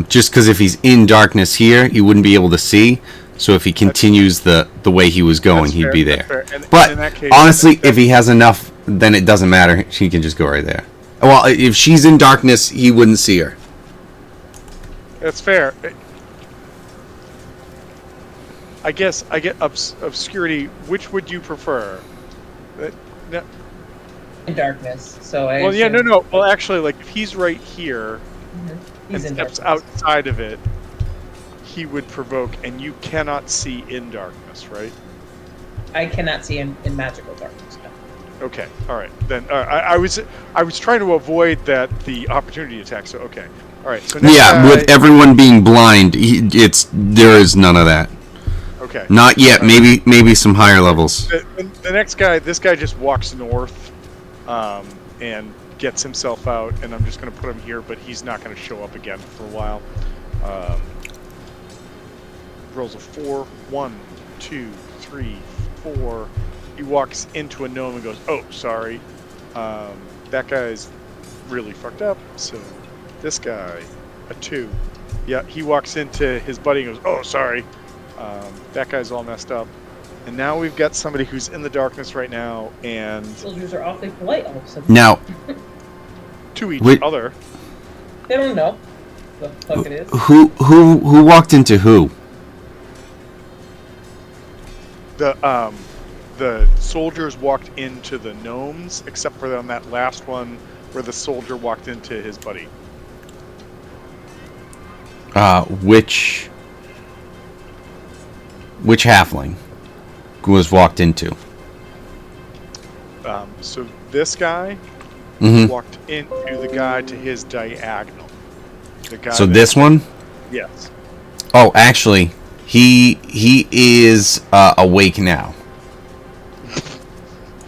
Just because if he's in darkness here, he wouldn't be able to see. So if he continues the way he was going, he'd be there. But in that case, honestly, if he has enough, then it doesn't matter. She can just go right there. Well, if she's in darkness, he wouldn't see her. That's fair. I guess I get obscurity. Which would you prefer? In darkness. So I. Well, yeah, no. Well, actually, like if he's right here He's and in steps darkness. outside of it, he would provoke, and you cannot see in darkness, right? I cannot see in magical darkness. No. Okay, all right. Then I was trying to avoid the opportunity attack. So okay, all right. So next Yeah, guy, with everyone being blind, there is none of that. okay. Not yet. Maybe some higher levels. The next guy, this guy just walks north, and gets himself out, and I'm just going to put him here, but he's not going to show up again for a while. Rolls a 4, 1, 2, 3, 4. He walks into a gnome and goes, "Oh, sorry." That guy's really fucked up. So this guy, a 2. Yeah, he walks into his buddy and goes, "Oh, sorry." That guy's all messed up. And now we've got somebody who's in the darkness right now, and Soldiers are awfully polite all of a sudden. Now, to each Wait. other. They don't know. the fuck it is. Who walked into who? The soldiers walked into the gnomes, except for on that last one where the soldier walked into his buddy. Which halfling was walked into? So this guy Mm-hmm. walked into the guy to his diagonal. The guy So that- this one? Yes. Oh, actually, he is awake now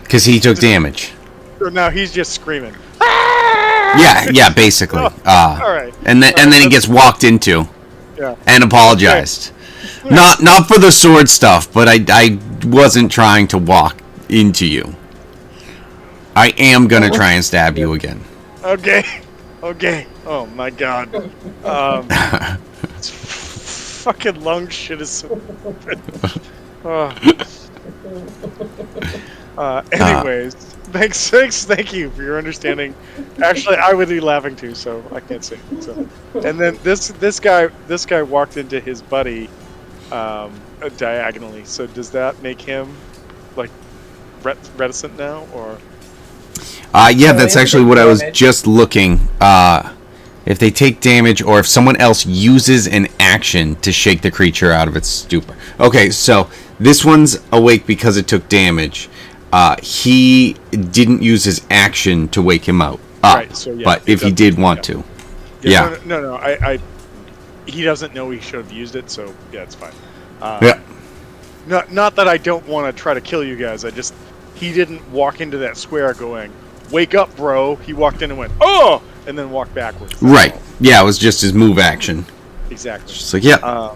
because he took damage. So now he's just screaming. Yeah, basically. All right. And then he gets walked into Yeah. and apologized. Not for the sword stuff, but I wasn't trying to walk into you. I am gonna try and stab you again. Okay. Okay. Oh my god. Fucking lung shit is so anyways, thank you for your understanding. Actually, I would be laughing too, so I can't say. So, and then this guy walked into his buddy diagonally. So does that make him like reticent now, or? Yeah, that's actually what I was just looking. If they take damage, or if someone else uses an action to shake the creature out of its stupor. Okay, so this one's awake because it took damage. He didn't use his action to wake him up. Right, so yeah, but if he did want to. Yeah. No. I he doesn't know he should have used it, so yeah, it's fine. Yeah. Not that I don't want to try to kill you guys. He didn't walk into that square going, "Wake up, bro." He walked in and went, "Oh," and then walked backwards. That's Right. all. Yeah, it was just his move action. Exactly. Just like, yeah.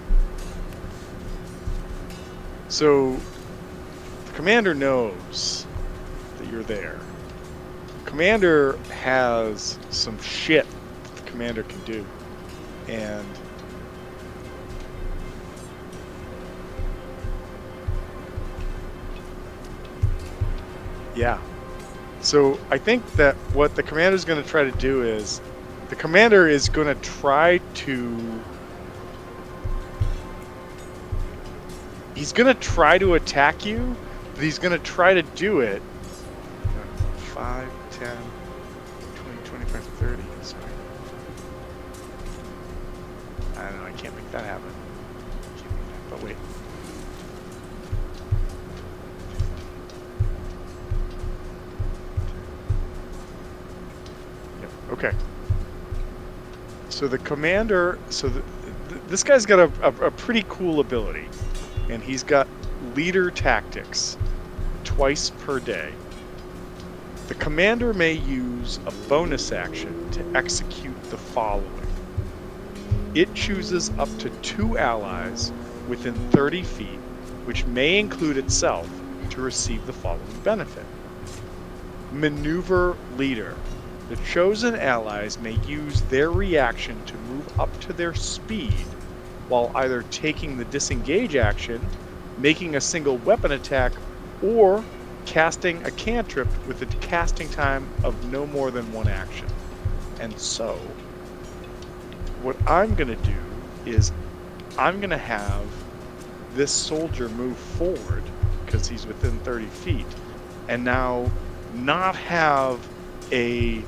So the commander knows that you're there. Commander has some shit that the commander can do, and yeah. So I think that what the commander is going to try to do is, the commander is going to try to. He's going to try to attack you, but he's going to try to do it. 5, 10, 20, 25, 30. Sorry. I don't know. I can't make that happen. But wait. Yep. Okay. So the commander. So this guy's got a pretty cool ability. And he's got leader tactics twice per day. The commander may use a bonus action to execute the following. It chooses up to 2 allies within 30 feet, which may include itself, to receive the following benefit. Maneuver leader. The chosen allies may use their reaction to move up to their speed while either taking the disengage action, making a single weapon attack, or casting a cantrip with a casting time of no more than 1 action. And so, what I'm going to do is I'm going to have this soldier move forward, because he's within 30 feet, and now not have a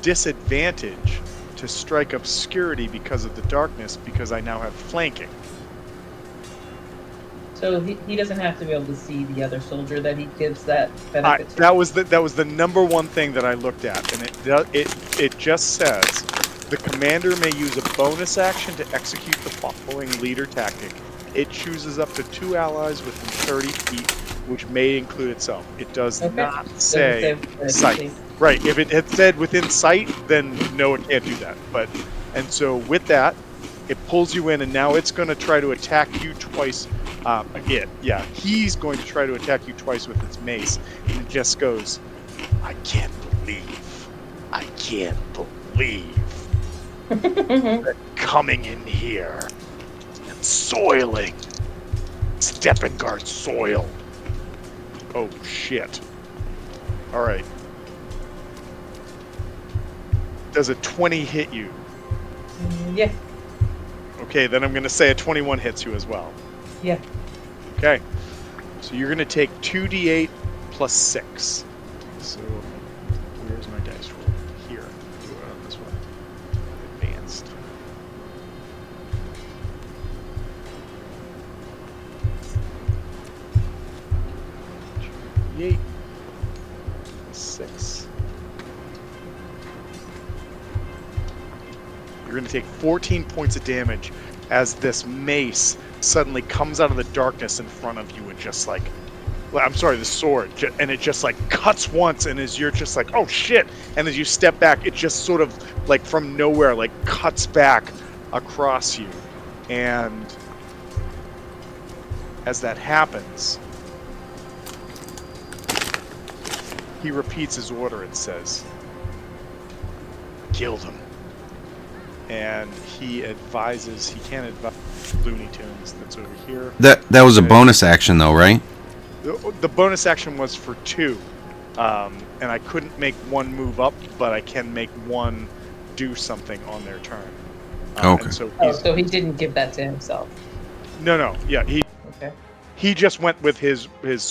disadvantage to strike obscurity because of the darkness, because I now have flanking. So he doesn't have to be able to see the other soldier that he gives that benefit to. That was the number one thing that I looked at, and it just says the commander may use a bonus action to execute the following leader tactic. It chooses up to 2 allies within 30 feet, which may include itself. It does not say sight. Right. If it had said within sight, then no, it can't do that. And so with that, it pulls you in, and now it's going to try to attack you twice. He's going to try to attack you twice with its mace, and it just goes, I can't believe that coming in here and soiling Steppengard soil. Oh shit. All right. Does a 20 hit you? Yeah. Okay, then I'm going to say a 21 hits you as well. Yeah. Okay. So you're going to take 2d8 plus 6. So where's my dice roll? Here. Do it on this one. Advanced. D8 plus 6. You're going to take 14 points of damage as this mace suddenly comes out of the darkness in front of you and just like, I'm sorry, the sword, and it just like cuts once, and as you're just like, oh shit, and as you step back, it just sort of like from nowhere like cuts back across you, and as that happens, he repeats his order and says, killed him. And he advises, he can't advise Looney Tunes that's over here. That was a bonus action though, right? The bonus action was for 2. And I couldn't make one move up, but I can make one do something on their turn. Okay. And so So he didn't give that to himself. No. Yeah, Okay. he just went with his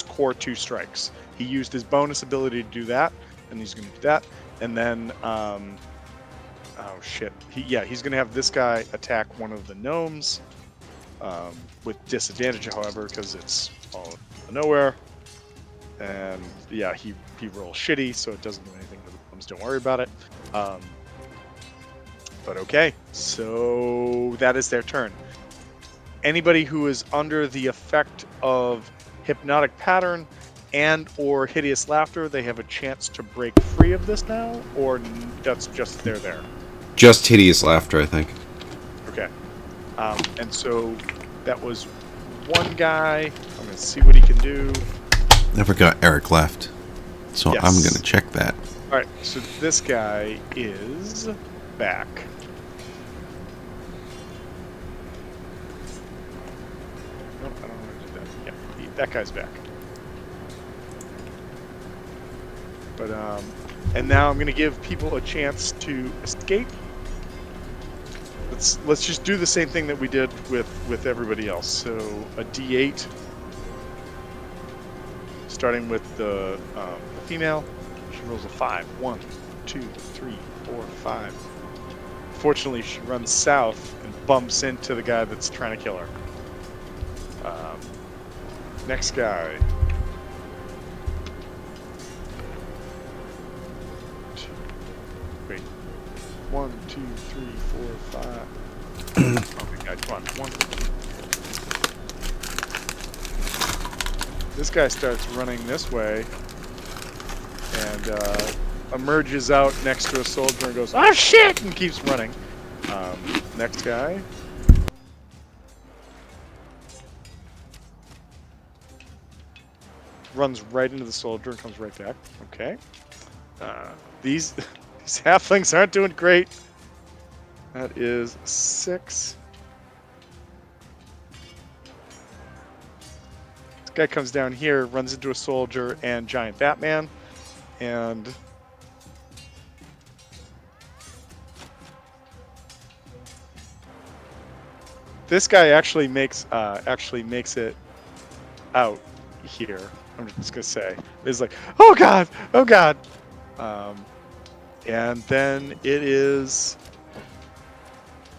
core 2 strikes. He used his bonus ability to do that, and he's going to do that. And then, oh shit. He's going to have this guy attack one of the gnomes with disadvantage, however, because it's all out of nowhere. And yeah, he rolls shitty, so it doesn't do anything to the gnomes. Don't worry about it. But okay, so that is their turn. Anybody who is under the effect of hypnotic pattern and or hideous laughter, they have a chance to break free of this now, or that's just they're there? Just hideous laughter, I think. Okay. And so that was one guy. I'm going to see what he can do. I forgot Eric left, so Yes. I'm gonna check that. All right, so this guy is back. Nope, I don't want to do that. Yeah, that guy's back. But and now I'm gonna give people a chance to escape. Let's just do the same thing that we did with everybody else. So a D8, starting with the female. She rolls a 5. 1, 2, 3, 4, 5. Fortunately, she runs south and bumps into the guy that's trying to kill her. Next guy. 1, 2, 3, 4, 5. Okay, guys, come on. 1. This guy starts running this way and emerges out next to a soldier and goes, "Oh shit!" and keeps running. Next guy. Runs right into the soldier and comes right back. Okay. These halflings aren't doing great. That is 6. This guy comes down here, runs into a soldier and giant Batman, and this guy actually makes it out here. I'm just gonna say it's like, oh god, oh god. And then it is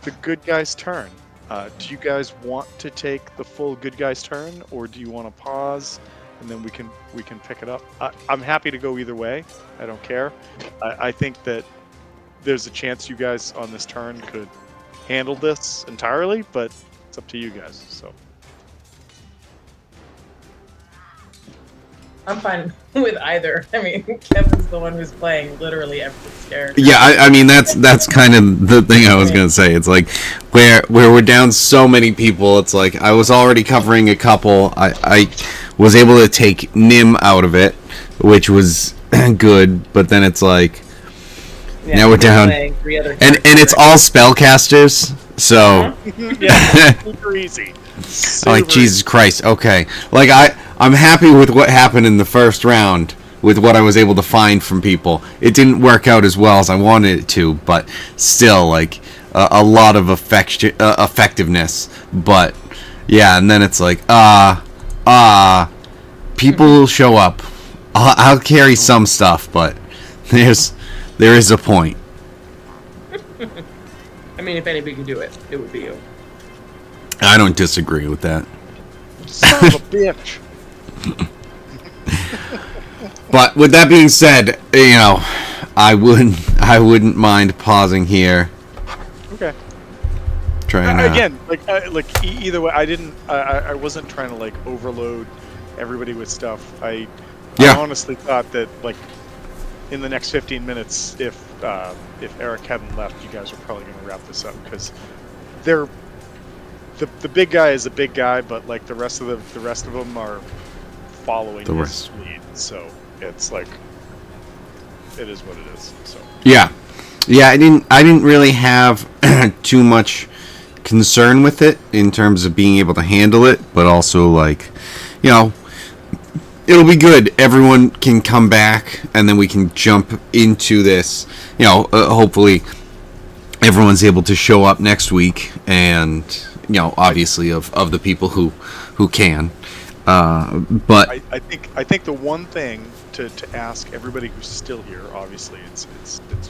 the good guy's turn. Do you guys want to take the full good guy's turn, or do you want to pause and then we can pick it up? I'm happy to go either way. I don't care. I think that there's a chance you guys on this turn could handle this entirely, but it's up to you guys. So I'm fine with either. I mean, Kevin's the one who's playing literally every character. Yeah, I mean that's kind of the thing I was gonna say. It's like where we're down so many people. It's like I was already covering a couple. I was able to take Nim out of it, which was good. But then it's like now we're down, and it's all spellcasters. So yeah, super easy. Like Jesus Christ. Okay, like I'm happy with what happened in the first round. with what I was able to find from people. It didn't work out as well as I wanted it to, but still, like, a lot of effectiveness. But yeah, and then it's like, people will show up. I'll carry some stuff, but there is a point. I mean, if anybody could do it, it would be you. I don't disagree with that. Son of a bitch. But with that being said, you know, I wouldn't mind pausing here. Okay. Trying again, either way, I wasn't trying to like overload everybody with stuff. I honestly thought that like in the next 15 minutes, if Eric hadn't left, you guys were probably going to wrap this up because the big guy is a big guy, but like the rest of them are following his lead. So it's like it is what it is. So yeah, I didn't really have too much concern with it in terms of being able to handle it, but also like, you know, it'll be good. Everyone can come back, and then we can jump into this. You know, hopefully everyone's able to show up next week, and you know, obviously of the people who can. But I think the one thing to ask everybody who's still here, obviously it's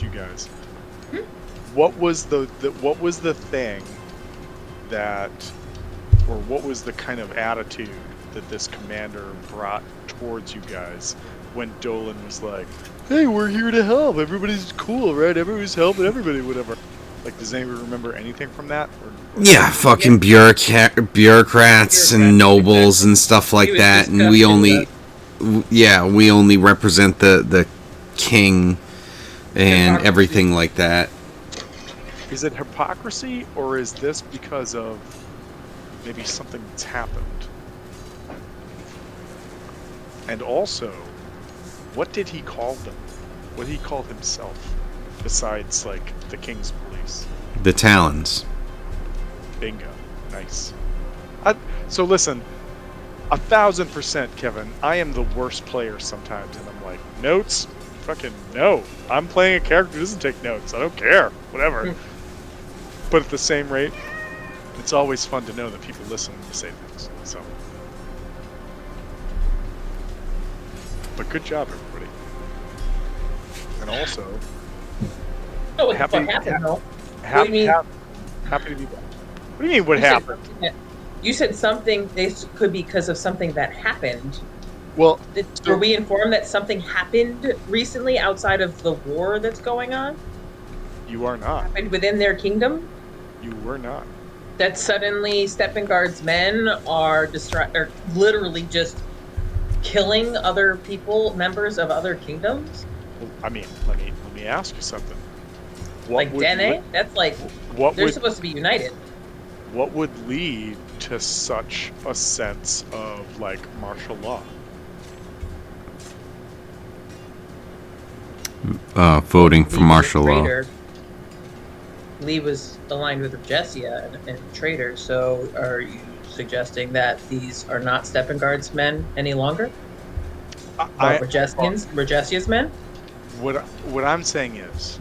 you guys. What was the thing that, or what was the kind of attitude that this commander brought towards you guys when Dolan was like, "Hey, we're here to help. Everybody's cool, right? Everybody's helping everybody, whatever." Like, does anybody remember anything from that? Or yeah, fucking bureaucrats and nobles and stuff like that, and we only represent the king and everything like that. Is it hypocrisy, or is this because of maybe something that's happened? And also, what did he call them? What did he call himself, besides, like, the King's Police? The Talons. Bingo. Nice. So listen, 1000%, Kevin, I am the worst player sometimes, and I'm like, notes? Fucking no. I'm playing a character who doesn't take notes. I don't care. Whatever. But at the same rate, it's always fun to know that people listen when you say things. So, but good job, everybody. And also, happy to be back. What do you mean? What happened? You said something. This could be because of something that happened. Well, were we informed that something happened recently outside of the war that's going on? You are not. Happened within their kingdom? You were not. That suddenly Steppengard's men are literally just killing other people, members of other kingdoms? Well, I mean, let me ask you something. Like Dene? That's like they're supposed to be united. What would lead to such a sense of like martial law? Voting for martial law. Lee was aligned with Regesia and a traitor, so are you suggesting that these are not Steppengard's men any longer? Regesia's men? What I'm saying is,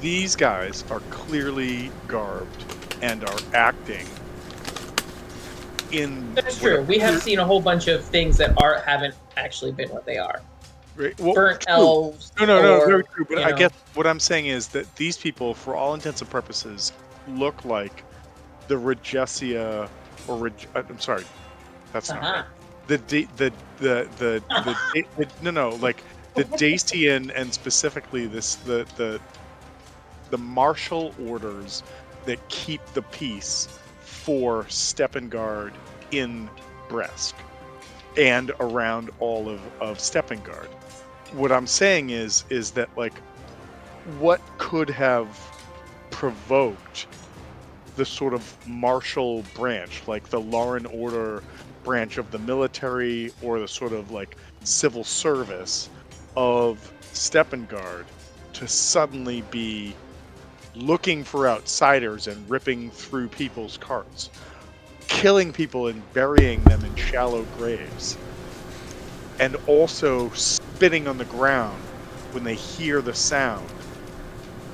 these guys are clearly garbed and are acting in... That's true. We have seen a whole bunch of things that haven't actually been what they are. Right. Well, burnt elves. No, very true. But I guess what I'm saying is that these people, for all intents and purposes, look like the Regesia, or I'm sorry, that's not right. The Dacian, and specifically the martial orders that keep the peace for Steppengard in Brest and around all of Steppengard. What I'm saying is that, like, what could have provoked the sort of martial branch, like the Law and Order branch of the military, or the sort of like civil service of Steppengard, to suddenly be looking for outsiders and ripping through people's carts, killing people and burying them in shallow graves? and also spitting on the ground when they hear the sound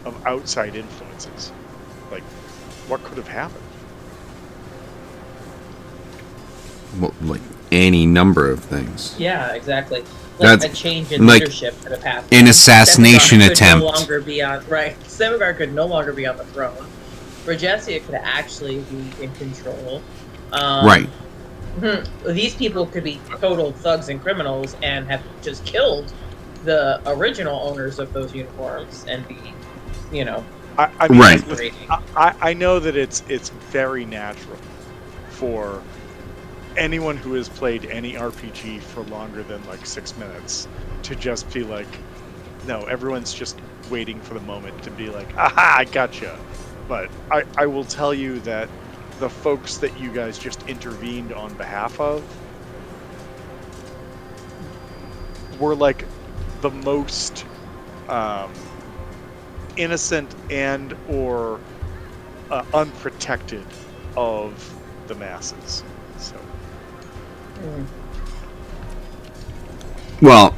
of outside influences. Like, what could have happened? Well, like any number of things. Yeah, exactly. Like a change in like leadership could have happened. an assassination attempt. No longer be on, right. Sevagar could no longer be on the throne. Regesia could actually be in control. Right. These people could be total thugs and criminals and have just killed the original owners of those uniforms and be, you know, I mean, right. I know that it's very natural for anyone who has played any RPG for longer than like 6 minutes to just be like, no, everyone's just waiting for the moment to be like, aha, I gotcha. But I will tell you that the folks that you guys just intervened on behalf of were like the most innocent and or unprotected of the masses. So. Well,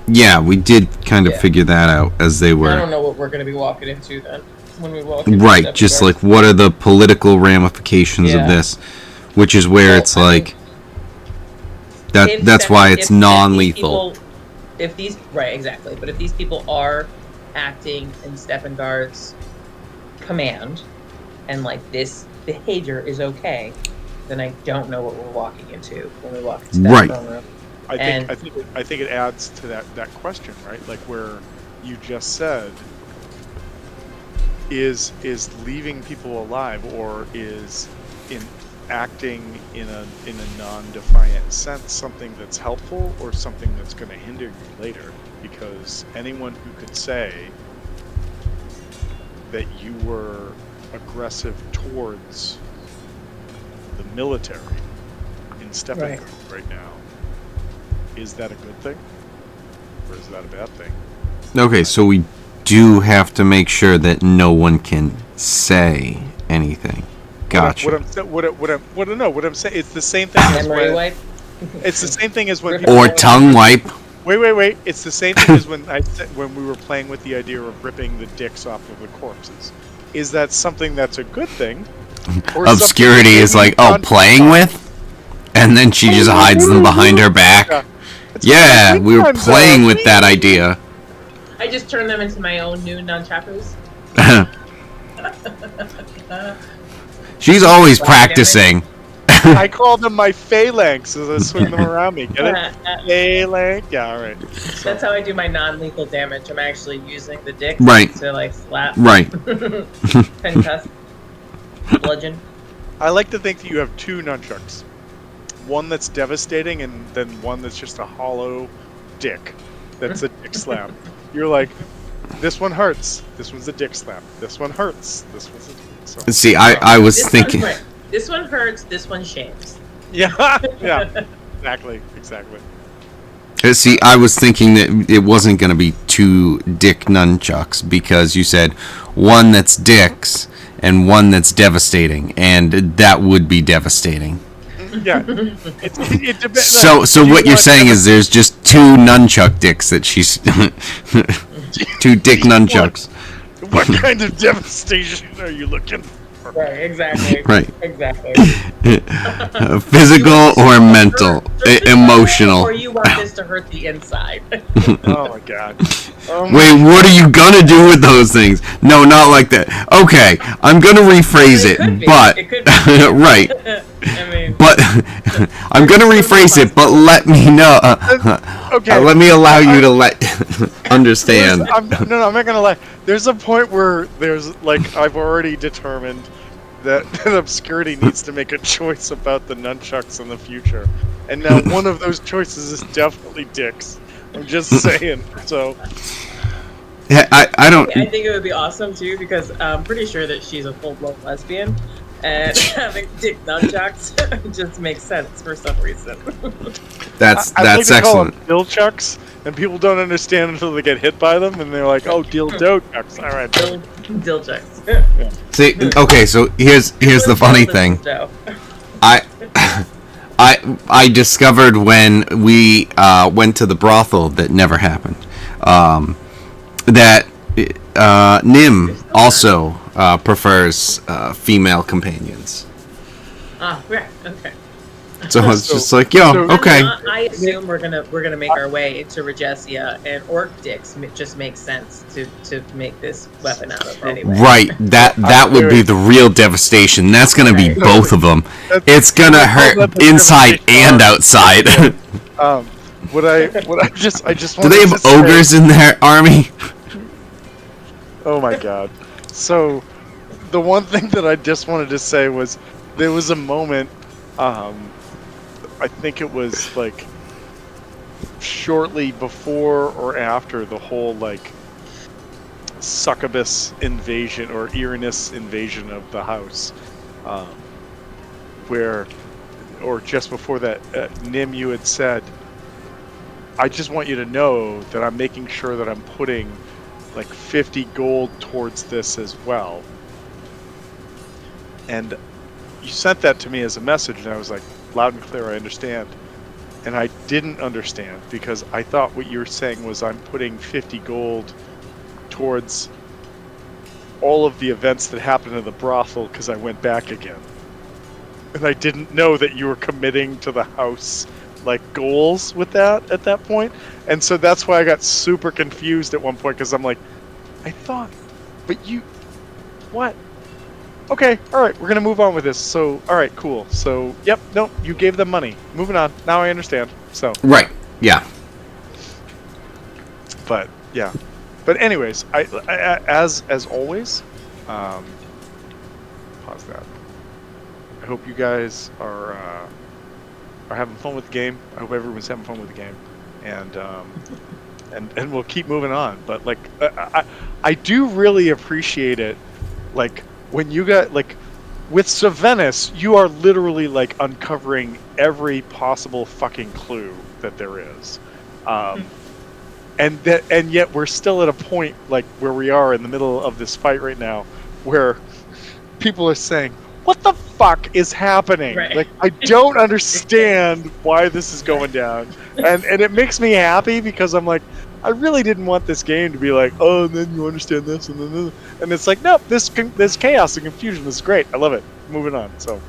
yeah, we did kind of figure that out as they were. I don't know what we're going to be walking into then when we walk into right, just like what are the political ramifications of this, which is where it's like that's why it's non-lethal. If these right, exactly. But if these people are acting in Steffengard's command and like this behavior is okay, then I don't know what we're walking into when we walk into that throne room. I think it adds to that question, right? Like where you just said, is leaving people alive or is acting in a non-defiant sense something that's helpful or something that's going to hinder you later? Because anyone who could say that you were aggressive towards the military in Steffengard right now, is that a good thing or is that a bad thing? Okay, so we do have to make sure that no one can say anything. Gotcha. What I'm saying, it's the same thing as when, it's the same thing as when people or tongue wipe. Wait. It's the same thing as when we were playing with the idea of ripping the dicks off of the corpses. Is that something that's a good thing? Obscurity is like, playing with? And then she just hides them behind her back. Yeah, we were playing with that idea. I just turned them into my own new nunchakus. She's always practicing. I call them my phalanx as I swing them around me. Get it? Phalanx? Yeah, alright. So. That's how I do my non-lethal damage. I'm actually using the dick to like slap. Right. Concuss. Bludgeon. I like to think that you have two nunchucks. One that's devastating and then one that's just a hollow dick. That's a dick slap. You're like, this one hurts. This one's a dick slap. This one hurts. This one's a dick slap. See, I was thinking... This one hurts, this one shames. Yeah, exactly. See, I was thinking that it wasn't going to be two dick nunchucks because you said one that's dicks and one that's devastating, and that would be devastating. Yeah. It depends. So what you're saying is there's just two nunchuck dicks that she's... two dick nunchucks. What kind of devastation are you looking for? Right, exactly. Right. Exactly. Physical or mental, emotional. Or you want this to hurt the inside. Oh my god. Wait, what are you gonna do with those things? No, not like that. Okay, I'm gonna rephrase it, but it could be. right. I mean, but I'm gonna rephrase it, but let me know. Okay. Let me allow you to understand. I'm not gonna lie. There's a point where there's like I've already determined that Obscurity needs to make a choice about the nunchucks in the future, and now one of those choices is definitely dicks. I'm just saying. So. Yeah, I don't. I think it would be awesome too because I'm pretty sure that she's a full-blown lesbian, and having dick nunchucks just makes sense for some reason. That's like excellent. Call them dilchucks, and people don't understand until they get hit by them, and they're like, "Oh, dildo chucks." All right, dilchucks. See, okay, so here's the funny thing. I discovered when we went to the brothel that never happened. That Nim also prefers female companions. Ah, right. Okay. So it's So- just like, yo, so- okay. I assume we're gonna make our way into Regesia, and orc dicks just makes sense to make this weapon out of anyway. Right, that would be the real devastation. That's gonna be Right. both of them. That's- It's gonna that's hurt the inside devastation and part. outside. What I just Do wanted they to have say- ogres in their army? Oh my god. So, the one thing that I just wanted to say was there was a moment, I think it was like shortly before or after the whole like succubus invasion or Eerinus invasion of the house, where, or just before that, Nim, you had said, I just want you to know that I'm making sure that I'm putting like 50 gold towards this as well. And you sent that to me as a message, and I was like, loud and clear, I understand. And I didn't understand because I thought what you were saying was I'm putting 50 gold towards all of the events that happened in the brothel because I went back again. And I didn't know that you were committing to the house like goals with that at that point. And so that's why I got super confused at one point because I'm like, I thought, but you, what? Okay, all right, we're gonna move on with this. So, all right, cool. So, yep, nope, you gave them money. Moving on. Now I understand. So, Right. Yeah. but yeah, but anyways, I as always, pause that. I hope you guys are having fun with the game. I hope everyone's having fun with the game, and we'll keep moving on. But like, I do really appreciate it, like. When you got like with Savennis, you are literally like uncovering every possible fucking clue that there is, and yet we're still at a point like where we are in the middle of this fight right now, where people are saying, "What the fuck is happening?" Right. Like I don't understand why this is going down, and it makes me happy because I'm like, I really didn't want this game to be like, oh, and then you understand this, and then and it's like, nope, this chaos and confusion is great. I love it. Moving on. So,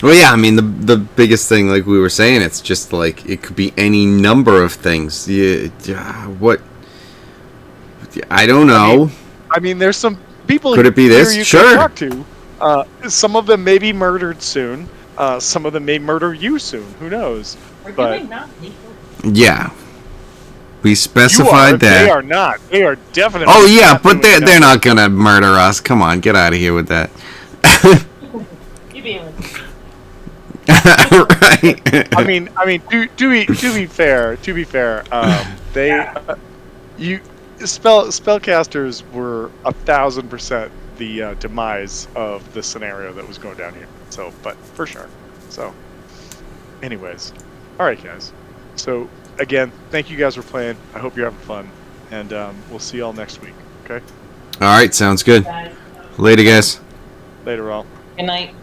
Well, yeah. I mean, the biggest thing, like we were saying, it's just like it could be any number of things. What? I don't know. I mean, there's some people. Could it be here this? You Sure. can talk to. Some of them may be murdered soon. Some of them may murder you soon. Who knows? We're But- doing not legal. Yeah. We You specified are. that. They are not. They are definitely. Oh yeah, not but doing they're that. not gonna murder us. Come on, get out of here with that. You being Right. I mean, to be fair, they, you, spellcasters were 1,000% the demise of the scenario that was going down here. So, but for sure. So, anyways, all right, guys. So again, thank you guys for playing. I hope you're having fun, and we'll see y'all next week. Okay, All right, sounds good. guys. Later, guys. later, all. Good night.